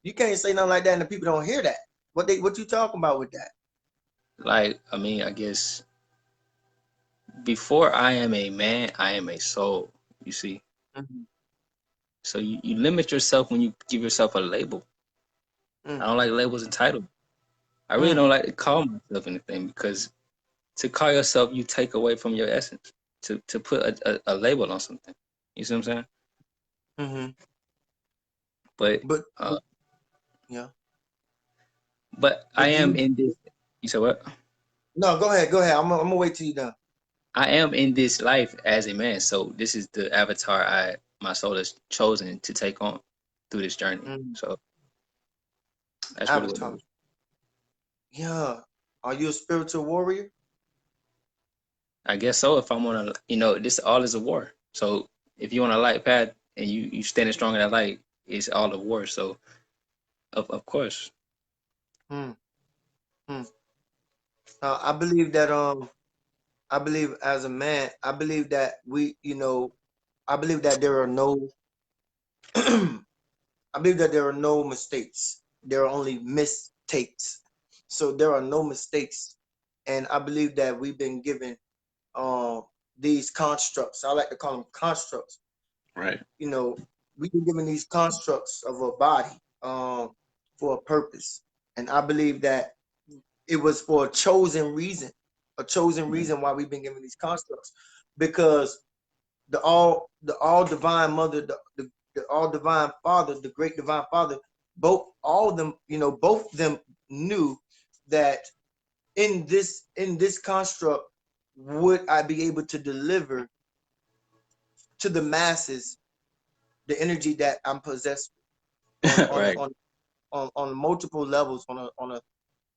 A: You can't say nothing like that, and the people don't hear that. What you talking about with that?
B: like, I mean, I guess before I am a man, I am a soul. You see,
A: Mm-hmm.
B: so you limit yourself when you give yourself a label. I
A: Mm,
B: don't like labels and titles. I really
A: mm,
B: don't like to call myself anything, because to call yourself, you take away from your essence. To put a label on something, you see what I'm saying?
A: mm-hmm.
B: But
A: But,
B: uh,
A: yeah.
B: but I
A: But do
B: am
A: you?
B: in this. You said what?
A: No, go ahead. Go ahead. I'm gonna wait till you done.
B: I am in this life as a man, so this is the avatar my soul has chosen to take on through this journey.
A: Mm,
B: So that's really what it
A: Avatar.
B: is.
A: Yeah. Are you a spiritual warrior?
B: I guess so. If I'm on a, this all is a war. So if you on a light path and you standing strong in that light, it's all a war. So Of course.
A: Hmm. Hmm. I believe that I believe as a man, I believe that I believe that there are no I believe that there are no mistakes. There are only mistakes. So there are no mistakes. And I believe that we've been given um these constructs. I like to call them constructs.
B: Right.
A: You know, we've been given these constructs of a body for a purpose. And I believe that it was for a chosen
B: Right.
A: reason why we've been given these constructs. Because the all divine mother, the all divine father, the great divine father, both all of them, both of them knew that in this construct would I be able to deliver to the masses the energy that I'm possessed with
B: Right.
A: on multiple levels, on a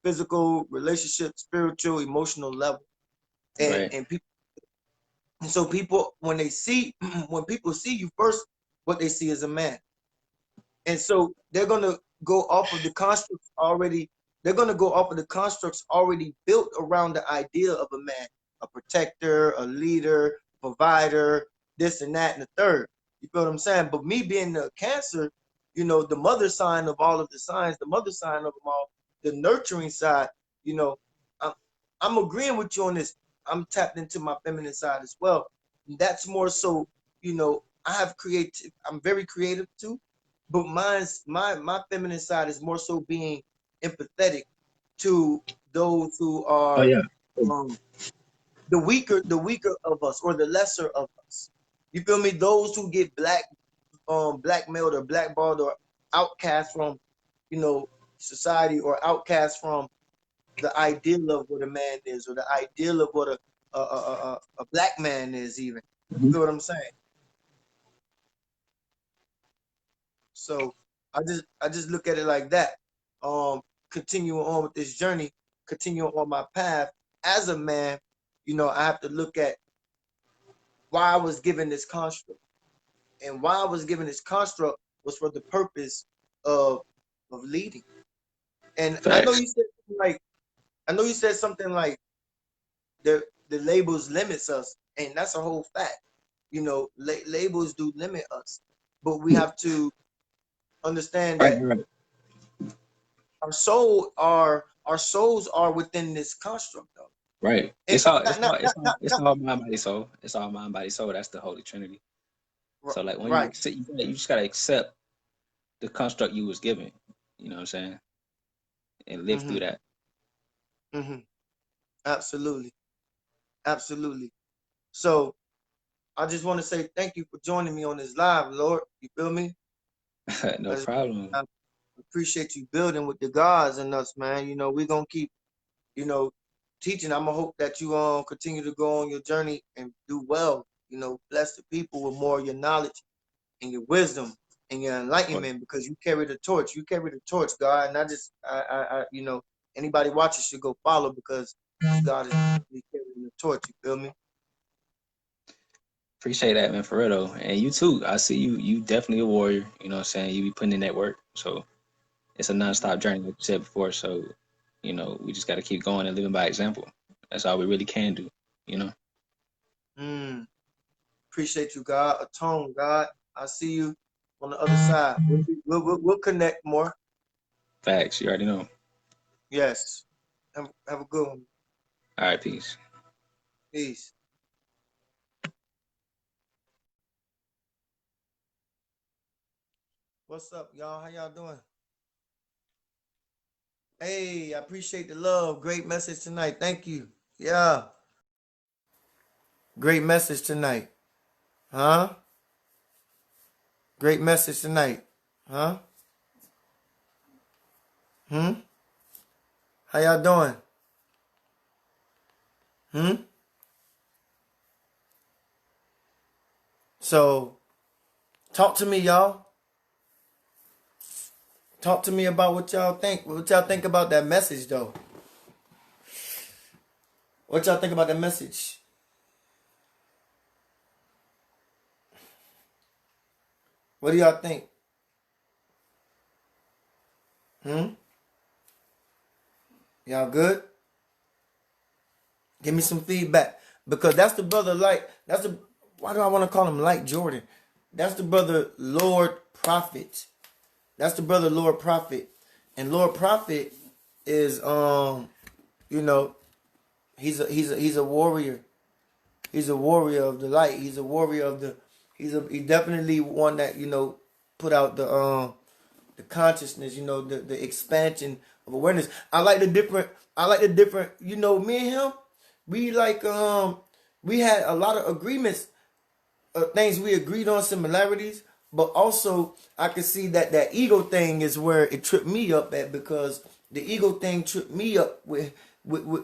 A: physical, relationship, spiritual, emotional level. and
B: Right.
A: and people and so people when they see when people see you first, what they see is a man. And so they're going to go off of the constructs already. They're going to go off of the constructs already built around the idea of a man, a protector, a leader, provider, this and that and the third. You feel what I'm saying? But me being the Cancer, the mother sign of all of the signs, the mother sign of them all, the nurturing side, you know, I'm, I'm agreeing with you on this. I'm tapped into my feminine side as well. That's more so, I have creative. I'm very creative too, but my feminine side is more so being empathetic to those who
B: Oh
A: are
B: yeah.
A: um the weaker of us, or the lesser of us. You feel me? Those who get blackmailed or blackballed or outcast from society, or outcast from the ideal of what a man is, or the ideal of what a black man is even. You
B: Mhm.
A: feel what I'm saying? So I just look at it like that. Um, Continuing on with this journey, continuing on my path as a man, I have to look at why I was given this construct. And why I was given this construct was for the purpose of of leading. And I know
B: Facts.
A: you said something like I know you said something like the labels limits us, and that's a whole fact. Labels do limit us, but we have to understand
B: Right.
A: that
B: Right.
A: our souls are within this construct though.
B: Right.
A: And
B: It's all mind, body, soul. It's all mind, body, soul. That's the Holy Trinity. So like when you
A: right.
B: accept, you just gotta accept the construct you was given. You know what I'm saying? And live through
A: Hmm.
B: that.
A: Hmm. Absolutely. Absolutely. So I just want to say thank you for joining me on this live, Lord. You feel me?
B: No
A: I, just,
B: problem.
A: I appreciate you building with the gods and us, man. We're gonna keep, you know, teaching. I'm gonna hope that you continue to go on your journey and do well. Bless the people with more of your knowledge and your wisdom and your enlightenment, because you carry the torch. You carry the torch, God. And anybody watching should go follow, because God is definitely carrying the torch. You feel me?
B: Appreciate that, man, for real though. And you too. I see you. You definitely a warrior. You know what I'm saying? You be putting in that work. So it's a
A: Mhm.
B: nonstop journey, like you said before. So we just got to keep going and living by example. That's all we really can do. You know.
A: Mm. Appreciate you, God. Atone, God. I see you on the other side. We'll connect more.
B: Facts. You already know.
A: Yes. Have a good one.
B: All right. Peace.
A: Peace. What's up, y'all? How y'all doing? Hey, I appreciate the love. Great message tonight. Thank you. Yeah. Great message tonight. Huh? Great message tonight. Huh? Hmm? How y'all doing? Hmm? So, talk to me, y'all. Talk to me about what y'all think. What y'all think about that message, though? What y'all think about that message? What do y'all think?
C: Hmm? Y'all good? Give me some feedback. Because that's the brother like, that's the, why do I want to call him like Jordan? That's the brother Lord Prophet. That's the brother Lord Prophet. And Lord Prophet is you know, he's a warrior. He's a warrior of the light. He's a warrior of the he definitely one that, put out the consciousness, the expansion of awareness. I like the different, me and him, we like we had a lot of agreements, things we agreed on, similarities, but also I can see that that ego thing is where it tripped me up at, because the ego thing tripped me up with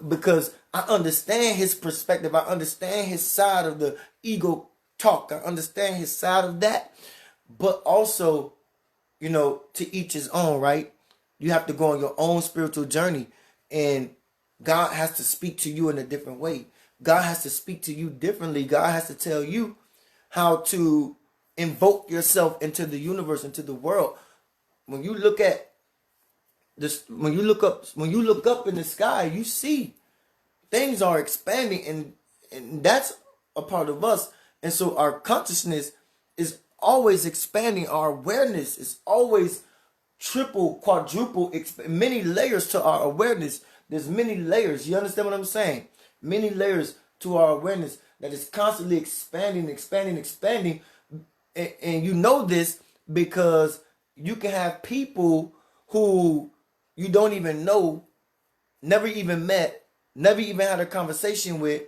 C: because I understand his perspective. I understand his side of the ego talk. I understand his side of that, but also, to each his own, right? You have to go on your own spiritual journey, and God has to speak to you in a different way. God has to speak to you differently. God has to tell you how to invoke yourself into the universe, into the world. When you look at this, when you look up in the sky, you see things are expanding, and that's a part of us. And so our consciousness is always expanding. Our awareness is always triple, quadruple, many layers to our awareness. There's many layers. You understand what I'm saying? Many layers to our awareness that is constantly expanding, expanding, expanding. And you know this because you can have people who you don't even know, never even met, never even had a conversation with,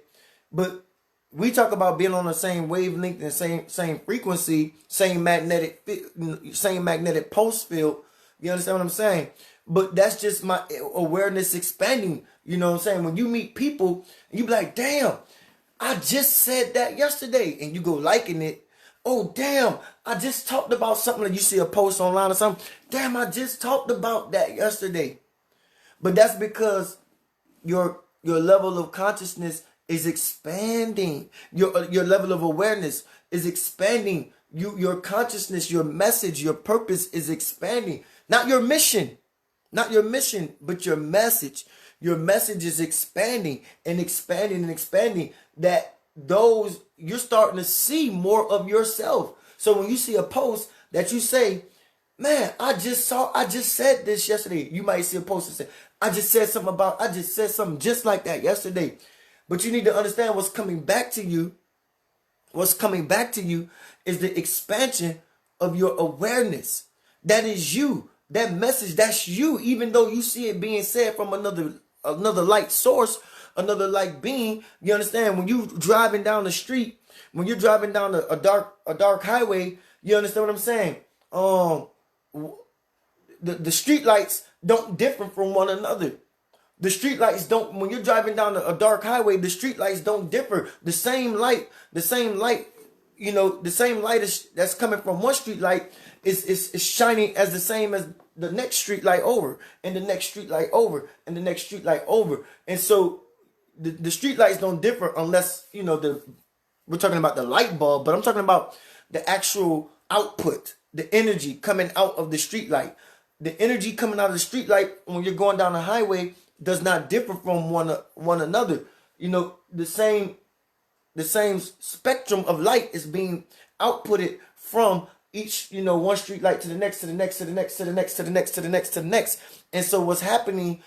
C: but we talk about being on the same wavelength and same frequency, same magnetic pulse field. You understand what I'm saying? But that's just my awareness expanding. You know what I'm saying? When you meet people, you be like, damn, I just said that yesterday, and you go liking it. Oh damn, I just talked about something. Like you see a post online or something. Damn, I just talked about that yesterday. But that's because your level of consciousness is expanding. Your level of awareness is expanding. Your consciousness, your message, your purpose is expanding. Not your mission. Not your mission, but your message. Your message is expanding and expanding and expanding. That those you're starting to see more of yourself. So when you see a post that you say, man, I just said this yesterday. You might see a post and say, I just said something just like that yesterday. But you need to understand what's coming back to you. What's coming back to you is the expansion of your awareness. That is you. That message, that's you. Even though you see it being said from another light source, another light being, you understand? When you driving down the street, when you're driving down a dark highway, you understand what I'm saying? The street lights don't differ from one another. The street lights don't, when you're driving down a dark highway, the street lights don't differ. The same light, the same light that's coming from one street light is shining as the same as the next street light over, and the next street light over, and the next street light over. And so the street lights don't differ unless, we're talking about the light bulb, but I'm talking about the actual output, the energy coming out of the street light. The energy coming out of the street light when you're going down the highway does not differ from one another. The same spectrum of light is being outputted from each, one street light to the next, to the next, to the next, to the next, to the next, to the next, to the next. And so what's happening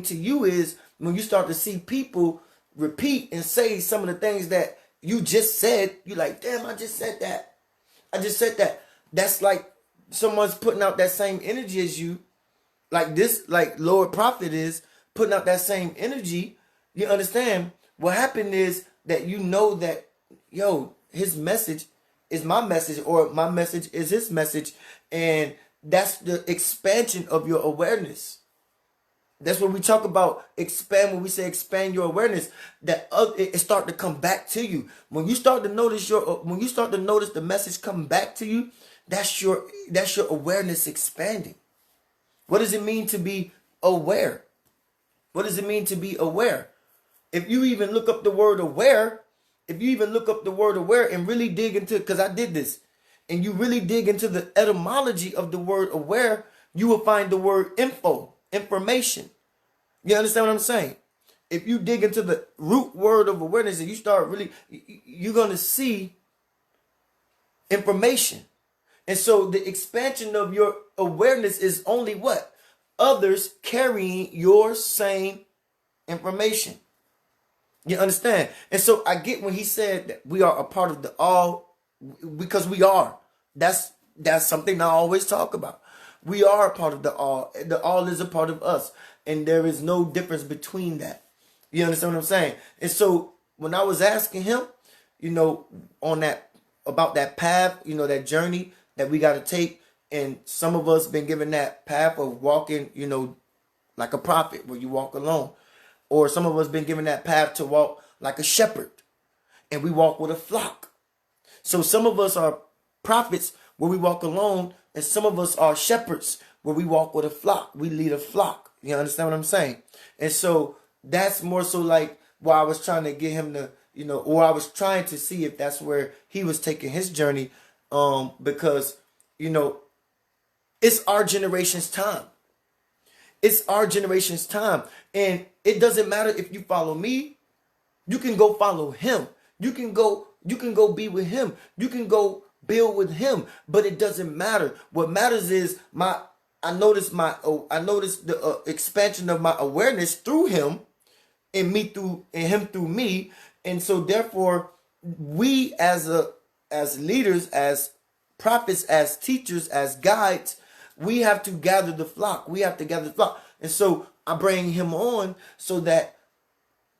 C: to you is when you start to see people repeat and say some of the things that you just said, you're like, damn, I just said that. I just said that. That's like someone's putting out that same energy as you, like Lord Prophet is putting out that same energy. You understand? What happened is that that, his message is my message, or my message is his message, and that's the expansion of your awareness. That's what we talk about, expand. When we say expand your awareness, that it start to come back to you. When you start to notice the message coming back to you, that's your awareness expanding. What does it mean to be aware? What does it mean to be aware? If you even look up the word aware, and really dig into, because I did this, and you really dig into the etymology of the word aware, you will find the word information. You understand what I'm saying? If you dig into the root word of awareness and you start really, you're going to see information. And so the expansion of your awareness is only what? Others carrying your same information. You understand? And so I get when he said that we are a part of the all, because we are. That's something I always talk about. We are a part of the all. The all is a part of us. And there is no difference between that. You understand what I'm saying? And so when I was asking him, on that, about that path, that journey that we got to take, and some of us been given that path of walking, like a prophet, where you walk alone. Or some of us been given that path to walk like a shepherd, and we walk with a flock. So some of us are prophets where we walk alone, and some of us are shepherds where we walk with a flock. We lead a flock. You understand what I'm saying? And so that's more so like why I was trying to get him to, or I was trying to see if that's where he was taking his journey, because, it's our generation's time. It's our generation's time. And it doesn't matter if you follow me, you can go follow him. You can go be with him. You can go build with him. But it doesn't matter. What matters is I noticed the expansion of my awareness through him, and him through me. And so therefore we as leaders, as prophets, as teachers, as guides, we have to gather the flock. We have to gather the flock. And so I bring him on so that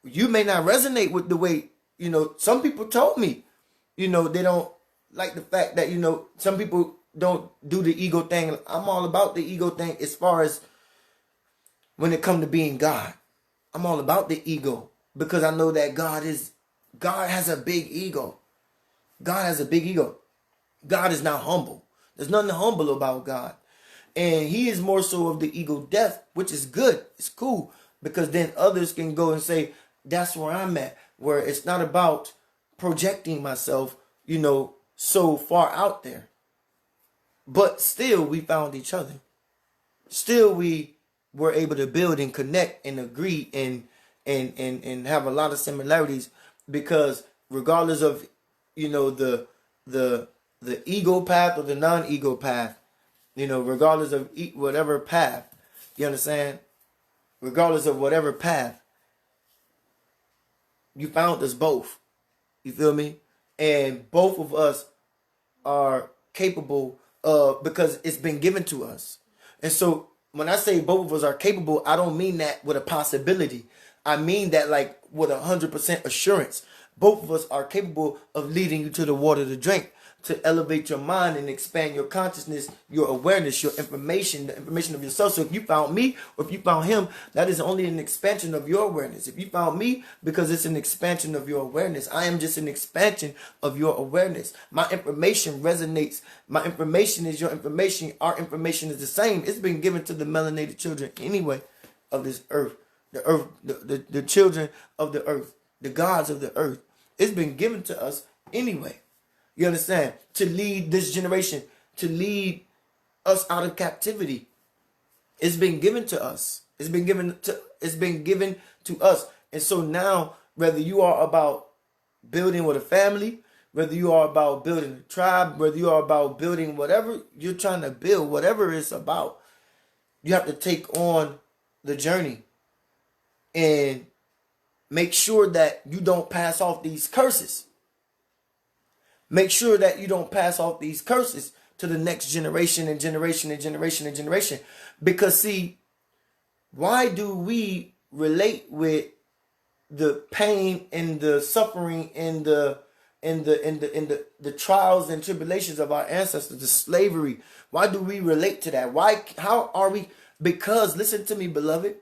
C: you may not resonate with the way, some people told me, they don't like the fact that, some people don't do the ego thing. I'm all about the ego thing as far as when it comes to being God. I'm all about the ego because I know that God has a big ego. God has a big ego. God is not humble. There's nothing humble about God. And he is more so of the ego death, which is good. It's cool because then others can go and say, that's where I'm at, where it's not about projecting myself, so far out there. But still we found each other. Still we were able to build and connect and agree and have a lot of similarities, because regardless of, the ego path or the non-ego path, regardless of whatever path, you understand? Regardless of whatever path, you found us both. You feel me? And both of us are capable of, because it's been given to us. And so when I say both of us are capable, I don't mean that with a possibility. I mean that like with 100% assurance. Both of us are capable of leading you to the water to drink, to elevate your mind and expand your consciousness, your awareness, your information, the information of yourself. So if you found me or if you found him, that is only an expansion of your awareness. If you found me, because it's an expansion of your awareness. I am just an expansion of your awareness. My information resonates. My information is your information. Our information is the same. It's been given to the melanated children anyway of this earth. The earth, the children of the earth, the gods of the earth. It's been given to us anyway. You understand? To lead this generation, to lead us out of captivity. It's been given to us. It's been given to us. And so now, whether you are about building with a family, whether you are about building a tribe, whether you are about building whatever you're trying to build, whatever it's about, you have to take on the journey and make sure that you don't pass off these curses. Make sure that you don't pass off these curses to the next generation and generation and generation and generation. Because see, why do we relate with the pain and the suffering and the trials and tribulations of our ancestors, the slavery? Why do we relate to that? How are we? Because listen to me, beloved.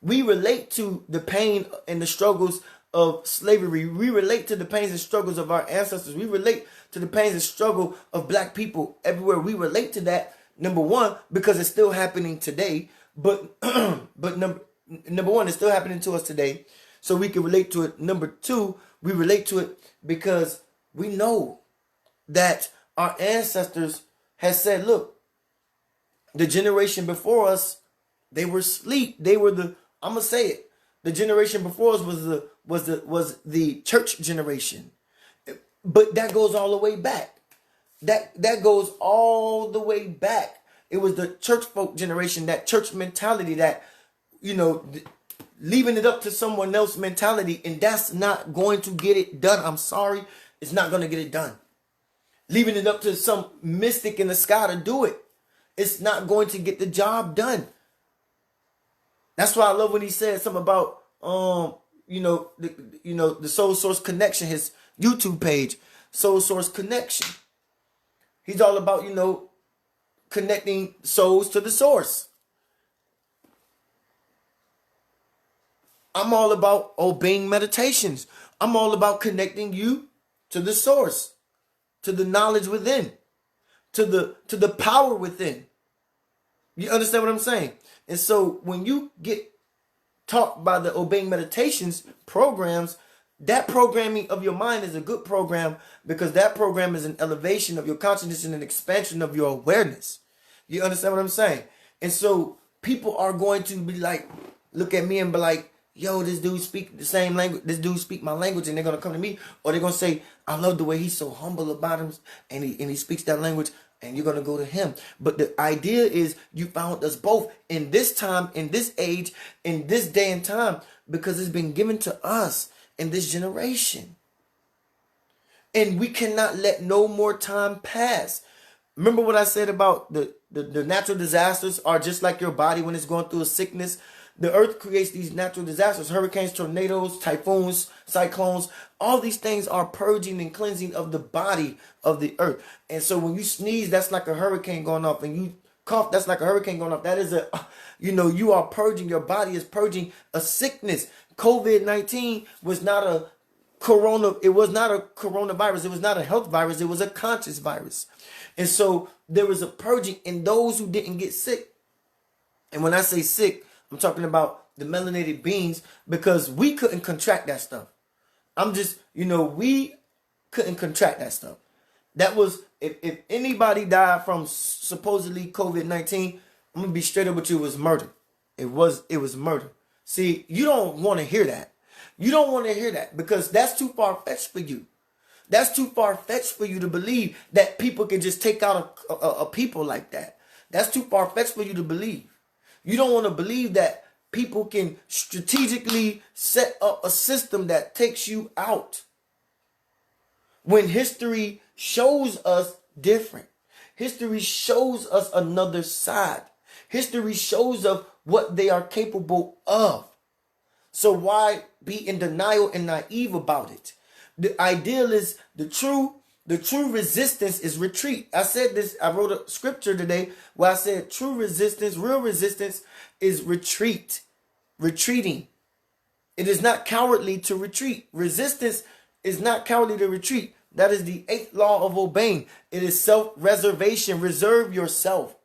C: We relate to the pain and the struggles of slavery. We relate to the pains and struggles of our ancestors. We relate to the pains and struggle of black people everywhere. We relate to that, number one, because it's still happening today. But number one, it's still happening to us today. So we can relate to it. Number two, we relate to it because we know that our ancestors has said, look, The generation before us, they were asleep. They were I'm gonna say it. The generation before us was the church generation. But that goes all the way back. That goes all the way back. It was the church folk generation, that church mentality, that, leaving it up to someone else mentality, and that's not going to get it done. I'm sorry, it's not going to get it done. Leaving it up to some mystic in the sky to do it, it's not going to get the job done. That's why I love when he said something about the Soul Source Connection, his YouTube page, Soul Source Connection. He's all about, connecting souls to the source. I'm all about Obeng meditations. I'm all about connecting you to the source, to the knowledge within, to the power within. You understand what I'm saying? And so when you get taught by the Obeng meditations programs, that programming of your mind is a good program, because that program is an elevation of your consciousness and an expansion of your awareness. You understand what I'm saying? And so people are going to be like, look at me and be like, yo, this dude speak the same language. This dude speak my language, and they're going to come to me, or they're going to say, I love the way he's so humble about him, and he speaks that language, and you're going to go to him. But the idea is you found us both in this time, in this age, in this day and time, because it's been given to us in this generation. And we cannot let no more time pass. Remember what I said about the natural disasters are just like your body when it's going through a sickness. The earth creates these natural disasters, hurricanes, tornadoes, typhoons, cyclones. All these things are purging and cleansing of the body of the earth. And so when you sneeze, that's like a hurricane going off. And you cough, that's like a hurricane going off. That is you are purging. Your body is purging a sickness. COVID-19 was not a it was not a coronavirus. It was not a health virus. It was a conscious virus. And so there was a purging in those who didn't get sick. And when I say sick, I'm talking about the melanated beings, because we couldn't contract that stuff. We couldn't contract that stuff. That was, if anybody died from supposedly COVID-19, I'm going to be straight up with you, it was murder. It was murder. See, you don't want to hear that. You don't want to hear that, because that's too far-fetched for you. That's too far-fetched for you to believe that people can just take out a people like that. That's too far-fetched for you to believe. You don't want to believe that people can strategically set up a system that takes you out, when history shows us different. History shows us another side. History shows us what they are capable of. So why be in denial and naive about it? The ideal is the true resistance is retreat. I said this, I wrote a scripture today where I said true resistance, real resistance is retreat. Retreating. It is not cowardly to retreat. Resistance is not cowardly to retreat. That is the 8th law of Obeng. It is self-reservation. Reserve yourself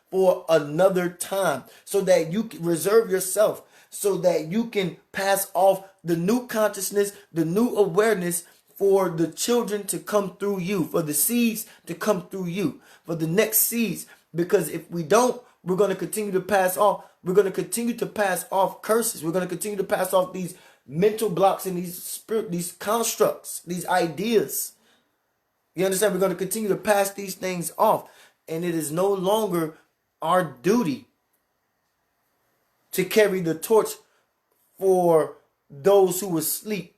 C: for another time, so that you can reserve yourself, so that you can pass off the new consciousness, the new awareness, for the children to come through you, for the seeds to come through you, for the next seeds. Because if we don't, we're going to continue to pass off. We're going to continue to pass off curses. We're going to continue to pass off these mental blocks and these constructs, these ideas. You understand? We're going to continue to pass these things off. And it is no longer our duty to carry the torch for those who asleep.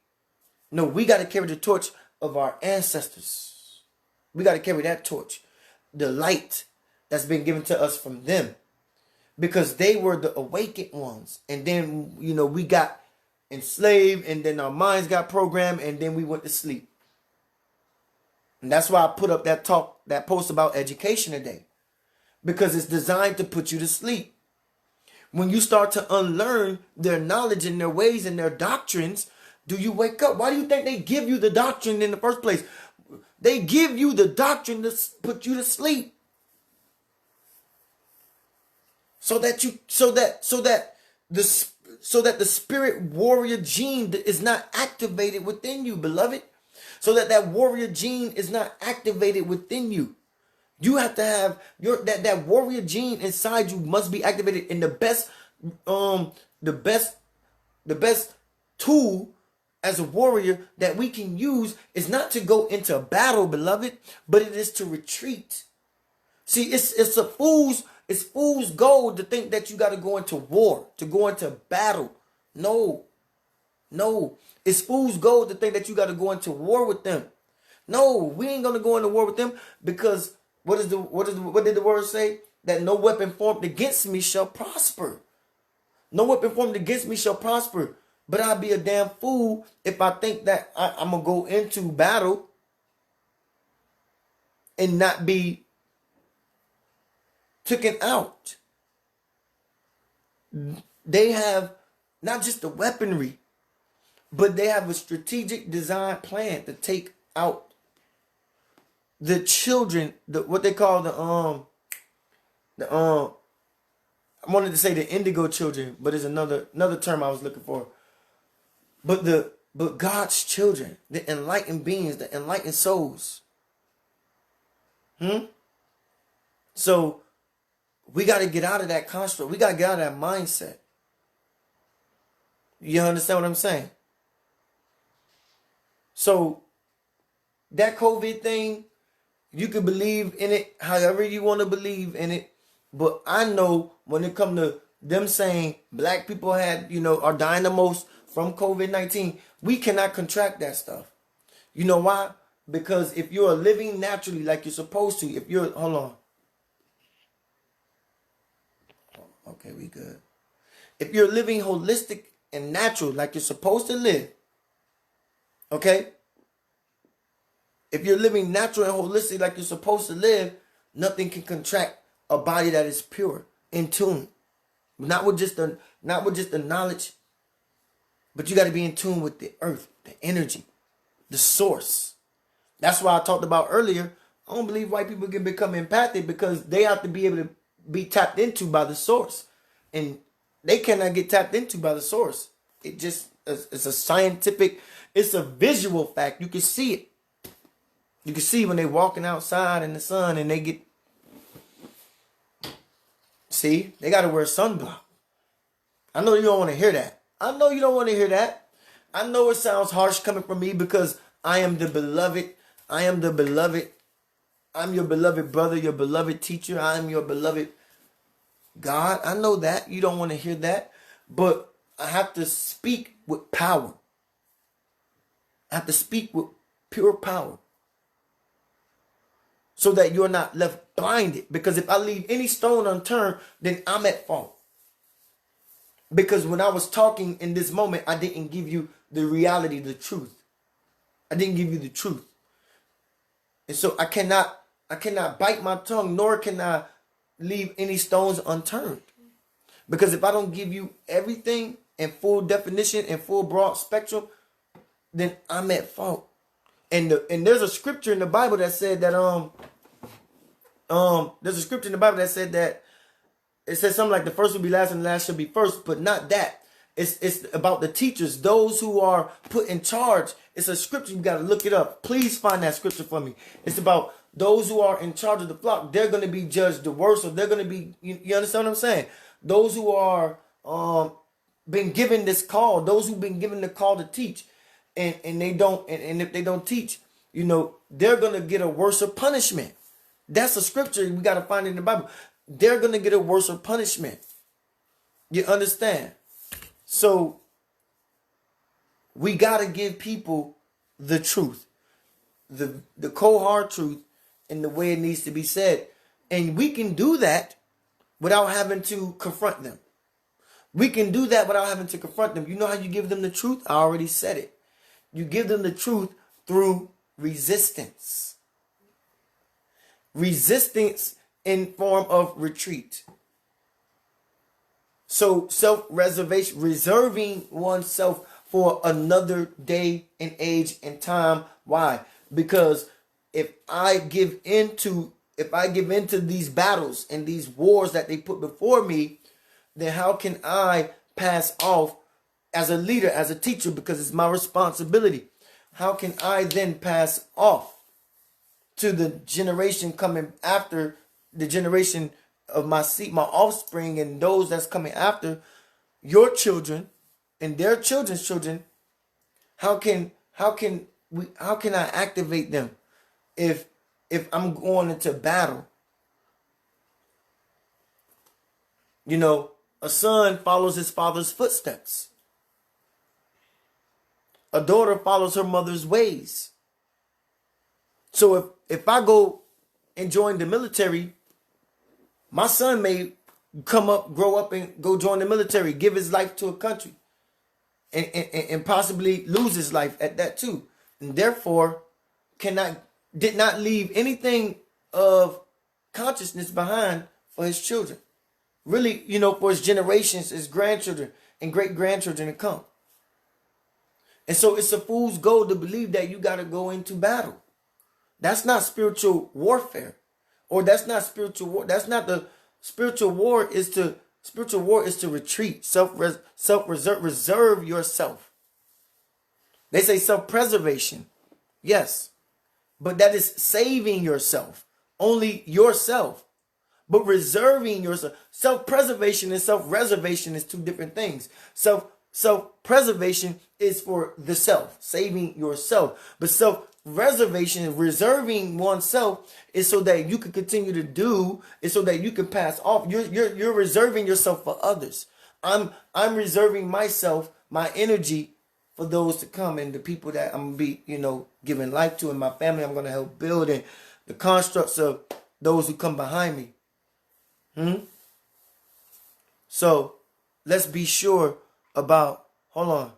C: No, we got to carry the torch of our ancestors. We got to carry that torch, the light that's been given to us from them, because they were the awakened ones. And then, we got enslaved, and then our minds got programmed, and then we went to sleep. And that's why I put up that post about education today, because it's designed to put you to sleep. When you start to unlearn their knowledge and their ways and their doctrines, do you wake up? Why do you think they give you the doctrine in the first place? They give you the doctrine to put you to sleep. So that the spirit warrior gene is not activated within you, beloved. So that warrior gene is not activated within you. You have to have that warrior gene inside you must be activated. And the best tool as a warrior that we can use is not to go into battle, beloved, but it is to retreat. See, it's fool's gold to think that you got to go into war, to go into battle. No, it's fool's gold to think that you got to go into war with them. No, we ain't gonna go into war with them, because what did the word say? That no weapon formed against me shall prosper. No weapon formed against me shall prosper. But I'd be a damn fool if I think that I'm gonna go into battle and not be taken out. They have not just the weaponry, but they have a strategic design plan to take out the children, what they call I wanted to say the indigo children, but it's another term I was looking for. But God's children, the enlightened beings, the enlightened souls. So we got to get out of that construct. We got to get out of that mindset. You understand what I'm saying? So that COVID thing, you can believe in it however you want to believe in it. But I know when it comes to them saying black people are dying the most from COVID-19, we cannot contract that stuff. You know why? Because if you're living naturally like you're supposed to, hold on. Okay, we good. If you're living holistic and natural like you're supposed to live, okay? If you're living natural and holistic like you're supposed to live, nothing can contract a body that is pure, in tune. Not with just the knowledge, but you got to be in tune with the earth, the energy, the source. That's why I talked about earlier. I don't believe white people can become empathic, because they have to be able to be tapped into by the source. And they cannot get tapped into by the source. It's a scientific, it's a visual fact. You can see it. You can see when they're walking outside in the sun and they get, see, they got to wear sunblock. I know you don't want to hear that. I know you don't want to hear that. I know it sounds harsh coming from me, because I am the beloved. I am the beloved. I'm your beloved brother, your beloved teacher. I am your beloved God. I know that. You don't want to hear that. But I have to speak with power. I have to speak with pure power, so that you're not left blinded. Because if I leave any stone unturned, then I'm at fault. Because when I was talking in this moment, I didn't give you the reality, the truth. I didn't give you the truth. And so I cannot bite my tongue, nor can I leave any stones unturned. Because if I don't give you everything in full definition and full broad spectrum, then I'm at fault. And there's a scripture in the Bible that said that there's a scripture in the Bible that said that it says something like the first will be last and the last shall be first, but not that. It's about the teachers, those who are put in charge. It's a scripture, you got to look it up. Please find that scripture for me. It's about those who are in charge of the flock. They're going to be judged the worst, or they're going to be, you understand what I'm saying? Those who are been given this call, those who've been given the call to teach, and they don't, and if they don't teach, they're going to get a worse punishment. That's a scripture we got to find in the Bible. They're going to get a worse punishment. You understand? So we got to give people the truth, the cold hard truth, in the way it needs to be said. And we can do that without having to confront them. We can do that without having to confront them. You know how you give them the truth? I already said it. You give them the truth through resistance. Resistance in form of retreat. So self-reservation, reserving oneself for another day and age and time. Why? Because if I give into these battles and these wars that they put before me, then how can I pass off as a leader, as a teacher, because it's my responsibility? How can I then pass off to the generation coming after, the generation of my seed, my offspring, and those that's coming after, your children and their children's children. How can I activate them if I'm going into battle? You know, a son follows his father's footsteps. A daughter follows her mother's ways. So if I go and join the military, my son may come up, grow up, and go join the military, give his life to a country, and possibly lose his life at that too. And therefore, did not leave anything of consciousness behind for his children. Really, you know, for his generations, his grandchildren and great-grandchildren to come. And so it's a fool's goal to believe that you got to go into battle. That's not spiritual warfare. Or that's not spiritual war. That's not the spiritual war is to retreat, reserve yourself. They say self-preservation. Yes. But that is saving yourself. Only yourself. But reserving yourself. Self-preservation and self-reservation is two different things. Self-preservation is for the self, saving yourself. But self-reservation, reserving oneself, is so that you can continue to do, is so that you can pass off. You're reserving yourself for others. I'm reserving myself, my energy, for those to come and the people that I'm gonna be, you know, giving life to, and my family I'm gonna help build, and the constructs of those who come behind me. So let's be sure about, hold on.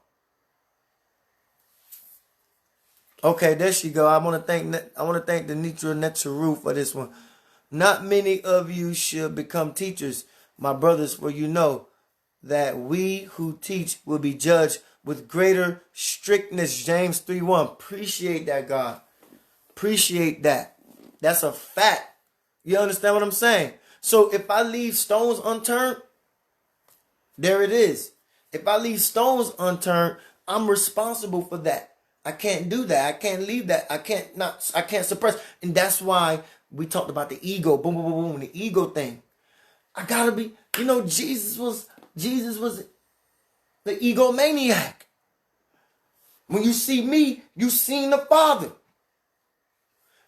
C: Okay, there she go. I want to thank the Nitra Netsaru for this one. Not many of you should become teachers, my brothers, for you know that we who teach will be judged with greater strictness. James 3:1. Appreciate that, God. Appreciate that. That's a fact. You understand what I'm saying? So if I leave stones unturned, there it is. If I leave stones unturned, I'm responsible for that. I can't do that. I can't leave that. I can't suppress. And that's why we talked about the ego. Boom, boom, boom, boom. The ego thing. I gotta be, you know, Jesus was the egomaniac. When you see me, you seen the Father.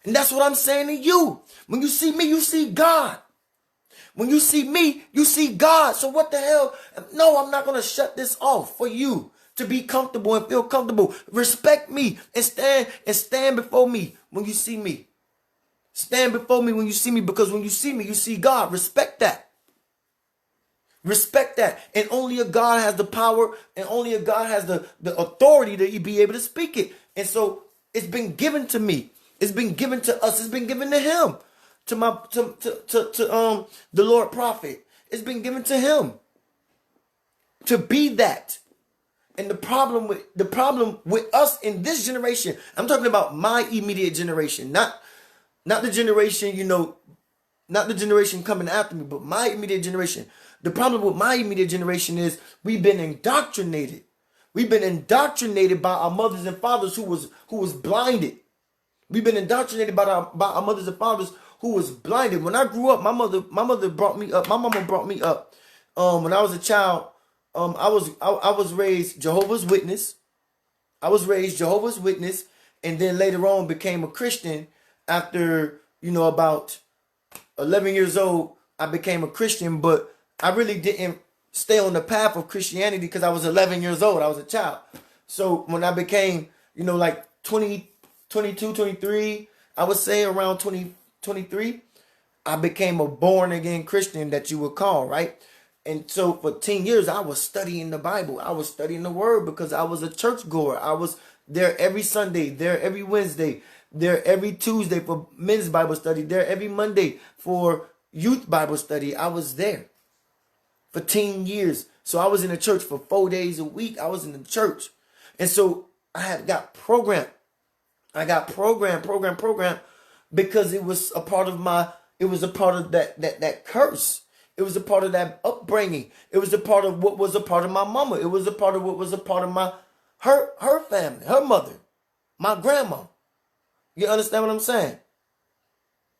C: And that's what I'm saying to you. When you see me, you see God. When you see me, you see God. So what the hell? No, I'm not going to shut this off for you to be comfortable and feel comfortable. Respect me and stand before me when you see me. Stand before me when you see me, because when you see me, you see God. Respect that. Respect that. And only a God has the power, and only a God has the authority to be able to speak it. And so it's been given to me. It's been given to us. It's been given to him. To the Lord prophet. It's been given to him to be that. And the problem with us in this generation, I'm talking about my immediate generation, not the generation, you know, not the generation coming after me, but my immediate generation. The problem with my immediate generation is we've been indoctrinated. We've been indoctrinated by our mothers and fathers who was blinded. We've been indoctrinated by our mothers and fathers who was blinded. When I grew up, my mother brought me up. My mama brought me up. When I was a child, I was raised Jehovah's Witness. I was raised Jehovah's Witness, and then later on became a Christian. After, you know, about 11 years old, I became a Christian, but I really didn't stay on the path of Christianity because I was 11 years old. I was a child. So when I became, you know, like 20, 22, 23, I would say around 23, I became a born again Christian that you would call, right? And so for 10 years, I was studying the Bible. I was studying the word because I was a church goer. I was there every Sunday, there every Wednesday, there every Tuesday for men's Bible study, there every Monday for youth Bible study. I was there for 10 years. So I was in the church for 4 days a week. I was in the church. And so I had got programmed. I got programmed because it was a part of that curse. It was a part of that upbringing. It was a part of what was a part of my mama. It was a part of what was a part of her family, her mother, my grandma. You understand what I'm saying?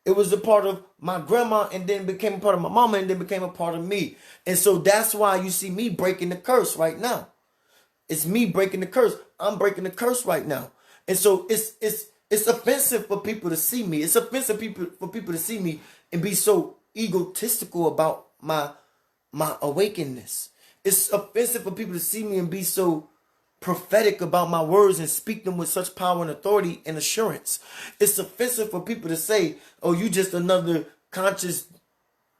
C: It was a part of my grandma and then became a part of my mama and then became a part of me. And so that's why you see me breaking the curse right now. It's me breaking the curse. I'm breaking the curse right now. And so it's offensive for people to see me. It's offensive for people to see me and be so egotistical about my awakeness. It's offensive for people to see me and be so prophetic about my words and speak them with such power and authority and assurance. It's offensive for people to say, oh, you just another conscious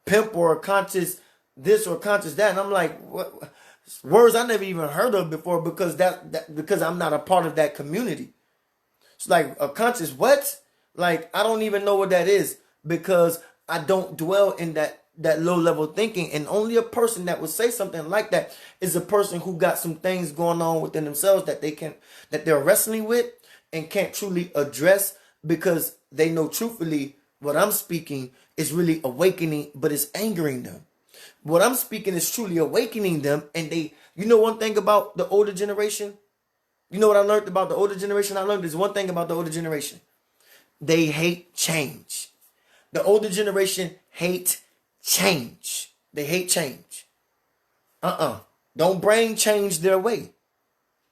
C: pimp or a conscious this or conscious that. And I'm like, what? Words I never even heard of before because because I'm not a part of that community. It's like a conscious what? Like I don't even know what that is because I don't dwell in that low level thinking, and only a person that would say something like that is a person who got some things going on within themselves that they're wrestling with and can't truly address because they know truthfully what I'm speaking is really awakening, but it's angering them. What I'm speaking is truly awakening them, and you know one thing about the older generation? You know what I learned about the older generation? I learned there's one thing about the older generation. They hate change. The older generation hate change. They hate change. Don't bring change their way.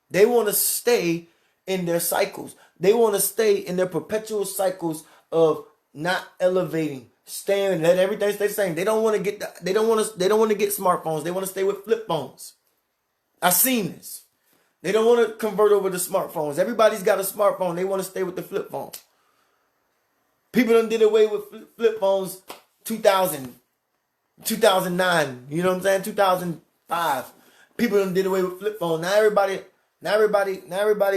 C: They want to stay in their cycles. They want to stay in their perpetual cycles of not elevating, staying, let everything stay the same. They don't want to get they don't want to get smartphones. They want to stay with flip phones. I've seen this. They don't want to convert over to smartphones. Everybody's got a smartphone. They want to stay with the flip phone. People done did away with flip phones 2000, 2009. You know what I'm saying? 2005. People done did away with flip phones. Now everybody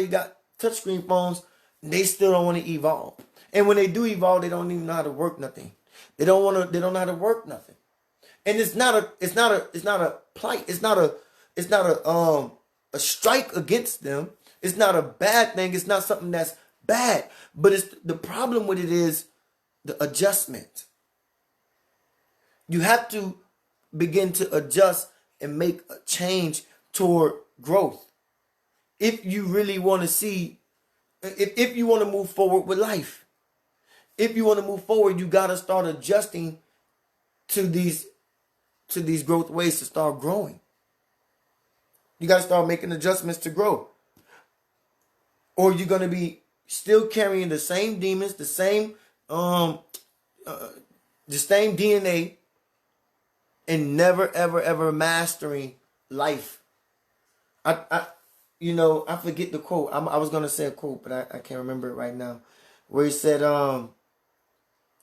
C: got touchscreen phones. They still don't want to evolve. And when they do evolve, they don't even know how to work nothing. They don't know how to work nothing. And it's not a plight. It's not a strike against them. It's not a bad thing. It's not something that's bad. But it's the problem with it is the adjustment. You have to begin to adjust and make a change toward growth. If you really want to see, if you want to move forward with life, if you want to move forward, you got to start adjusting to these growth ways to start growing. You got to start making adjustments to grow. Or you're going to be still carrying the same demons, the same DNA, and never, ever, ever mastering life. I forget the quote. I was going to say a quote, but I can't remember it right now. Where he said,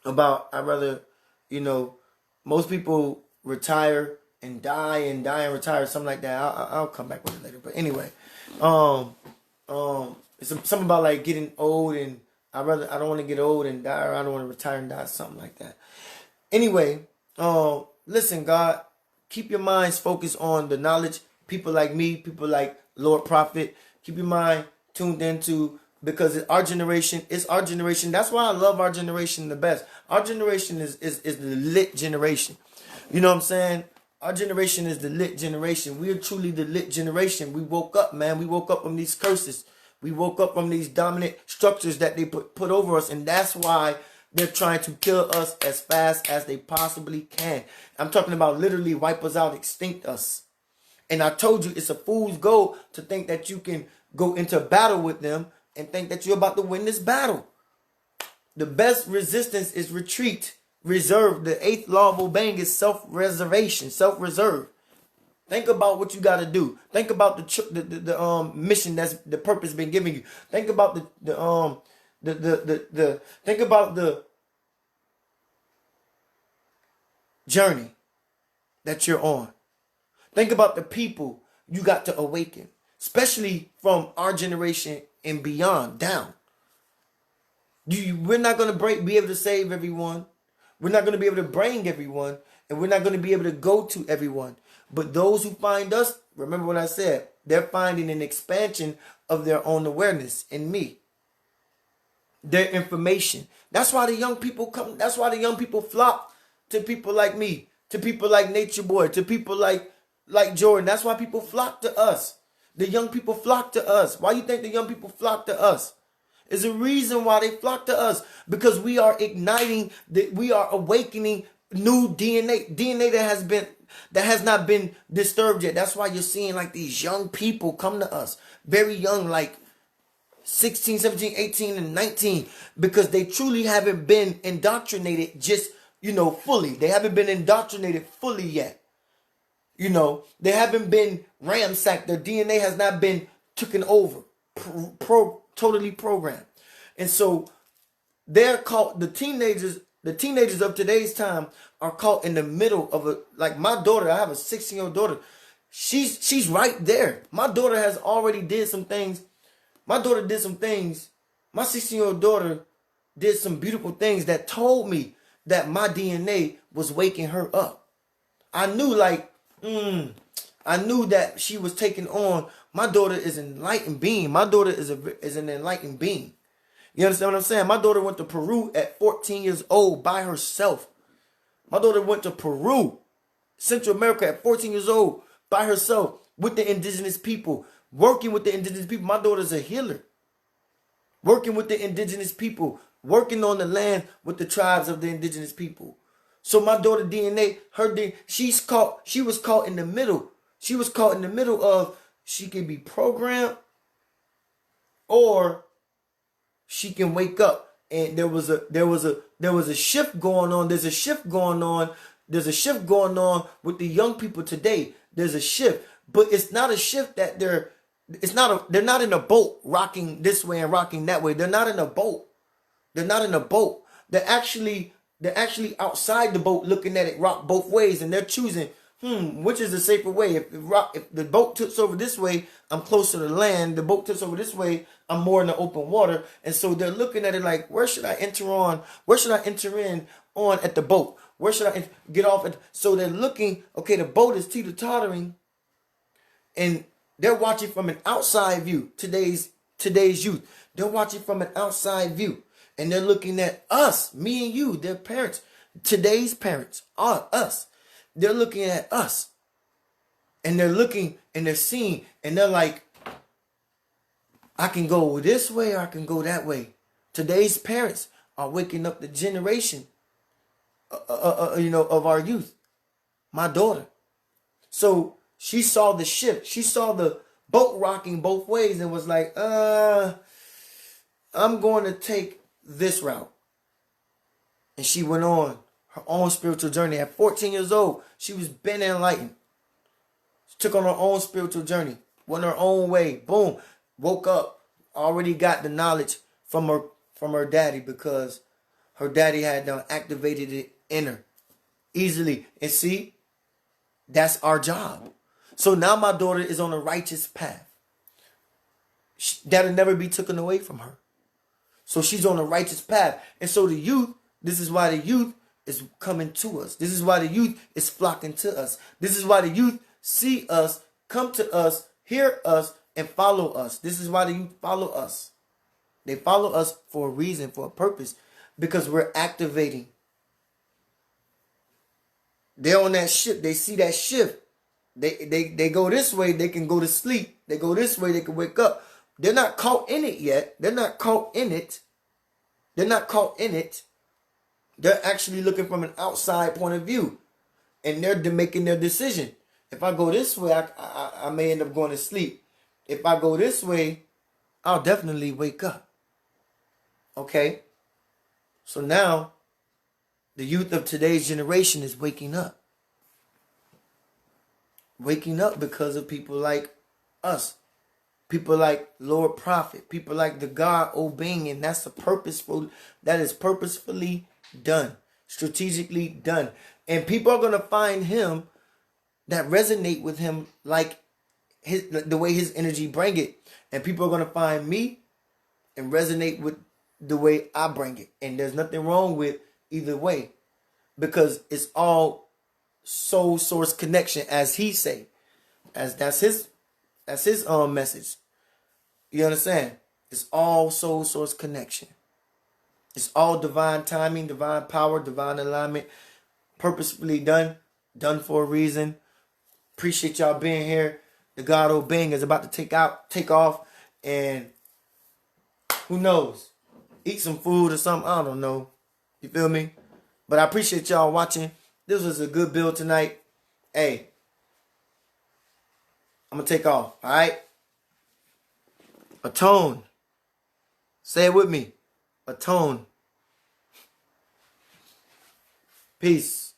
C: about, I'd rather, most people retire and die and retire, something like that. I'll come back with it later. But anyway, it's something about like getting old and I don't want to get old and die, or I don't want to retire and die, something like that. Anyway, listen, God, keep your minds focused on the knowledge. People like me, people like Lord Prophet, keep your mind tuned into, because it's our generation. That's why I love our generation the best. Our generation is the lit generation. You know what I'm saying? Our generation is the lit generation. We are truly the lit generation. We woke up, man. We woke up from these curses. We woke up from these dominant structures that they put over us. And that's why they're trying to kill us as fast as they possibly can. I'm talking about literally wipe us out, extinct us. And I told you, it's a fool's goal to think that you can go into battle with them and think that you're about to win this battle. The best resistance is retreat. Reserve. The 8th law of Obeng is self-reservation, self-reserve. Think about what you got to do. Think about the mission that's the purpose been giving you. Think about think about the journey that you're on. Think about the people you got to awaken, especially from our generation and beyond down. We're not going to be able to save everyone. We're not going to be able to bring everyone, and we're not going to be able to go to everyone. But those who find us, remember what I said, they're finding an expansion of their own awareness in me. Their information. That's why the young people come. That's why the young people flock to people like me, to people like Nature Boy, to people like Jordan. That's why people flock to us. The young people flock to us. Why you think the young people flock to us? There's a reason why they flock to us, because we are igniting, that we are awakening new DNA that has not been disturbed yet. That's why you're seeing like these young people come to us, very young, like 16, 17, 18, and 19, because they truly haven't been indoctrinated just, fully. They haven't been indoctrinated fully yet. They haven't been ransacked. Their DNA has not been taken over, totally programmed. And so they're caught, the teenagers of today's time are caught in the middle of like my daughter. I have a 16-year-old daughter. She's right there. My daughter has already did some things. My daughter did some things. My 16-year-old daughter did some beautiful things that told me that my DNA was waking her up. I knew I knew that she was taking on. My daughter is an enlightened being. My daughter is an enlightened being. You understand what I'm saying? My daughter went to Peru at 14 years old by herself. My daughter went to Peru, Central America, at 14 years old by herself with the indigenous people, working with the indigenous people. My daughter's a healer. Working with the indigenous people, working on the land with the tribes of the indigenous people. So my daughter DNA, she was caught in the middle. She was caught in the middle of, she can be programmed or she can wake up. And there was a shift going on. There's a shift going on. There's a shift going on with the young people today. There's a shift, but it's not a shift that they're not in a boat rocking this way and rocking that way. They're not in a boat. They're not in a boat. They're actually outside the boat looking at it rock both ways, and they're choosing, which is the safer way? If the boat tips over this way, I'm closer to land. The boat tips over this way, I'm more in the open water. And so they're looking at it like, where should I enter on? Where should I enter in on at the boat? Where should I get off at? So they're looking, okay, the boat is teeter-tottering, and they're watching from an outside view. Today's youth, they're watching from an outside view, and they're looking at us, me and you, their parents. Today's parents are us. They're looking at us, and they're looking and they're seeing, and they're like, I can go this way or I can go that way. Today's parents are waking up the generation, of our youth. My daughter. So she saw the shift. She saw the boat rocking both ways and was like, I'm going to take this route. And she went on her own spiritual journey. At 14 years old, she was been enlightened. She took on her own spiritual journey. Went her own way. Boom. Woke up. Already got the knowledge from her daddy, because her daddy had activated it in her easily. And see, that's our job. So now my daughter is on a righteous path. That'll never be taken away from her. So she's on a righteous path. And so the youth, this is why the youth is coming to us. This is why the youth is flocking to us. This is why the youth see us, come to us, hear us, and follow us. This is why the youth follow us. They follow us for a reason, for a purpose, because we're activating. They're on that ship. They see that shift. They go this way, they can go to sleep. They go this way, they can wake up. They're not caught in it yet. They're not caught in it. They're not caught in it. They're actually looking from an outside point of view. And they're making their decision. If I go this way, I may end up going to sleep. If I go this way, I'll definitely wake up. Okay? So now, the youth of today's generation is waking up. Waking up because of people like us. People like Lord Prophet. People like the God Obeng. And that is purposefully done. Strategically done. And people are going to find him that resonate with him like the way his energy bring it. And people are going to find me and resonate with the way I bring it. And there's nothing wrong with either way, because it's all soul source connection, as he say. As that's his message. You understand? It's all soul source connection. It's all divine timing, divine power, divine alignment, purposefully done for a reason. Appreciate y'all being here. The God Obeng is about to take off, and Who knows? Eat some food or something. I don't know. You feel me? But I appreciate y'all watching. This was a good build tonight. Hey, I'm going to take off. All right? Atone. Say it with me. Atone. Peace.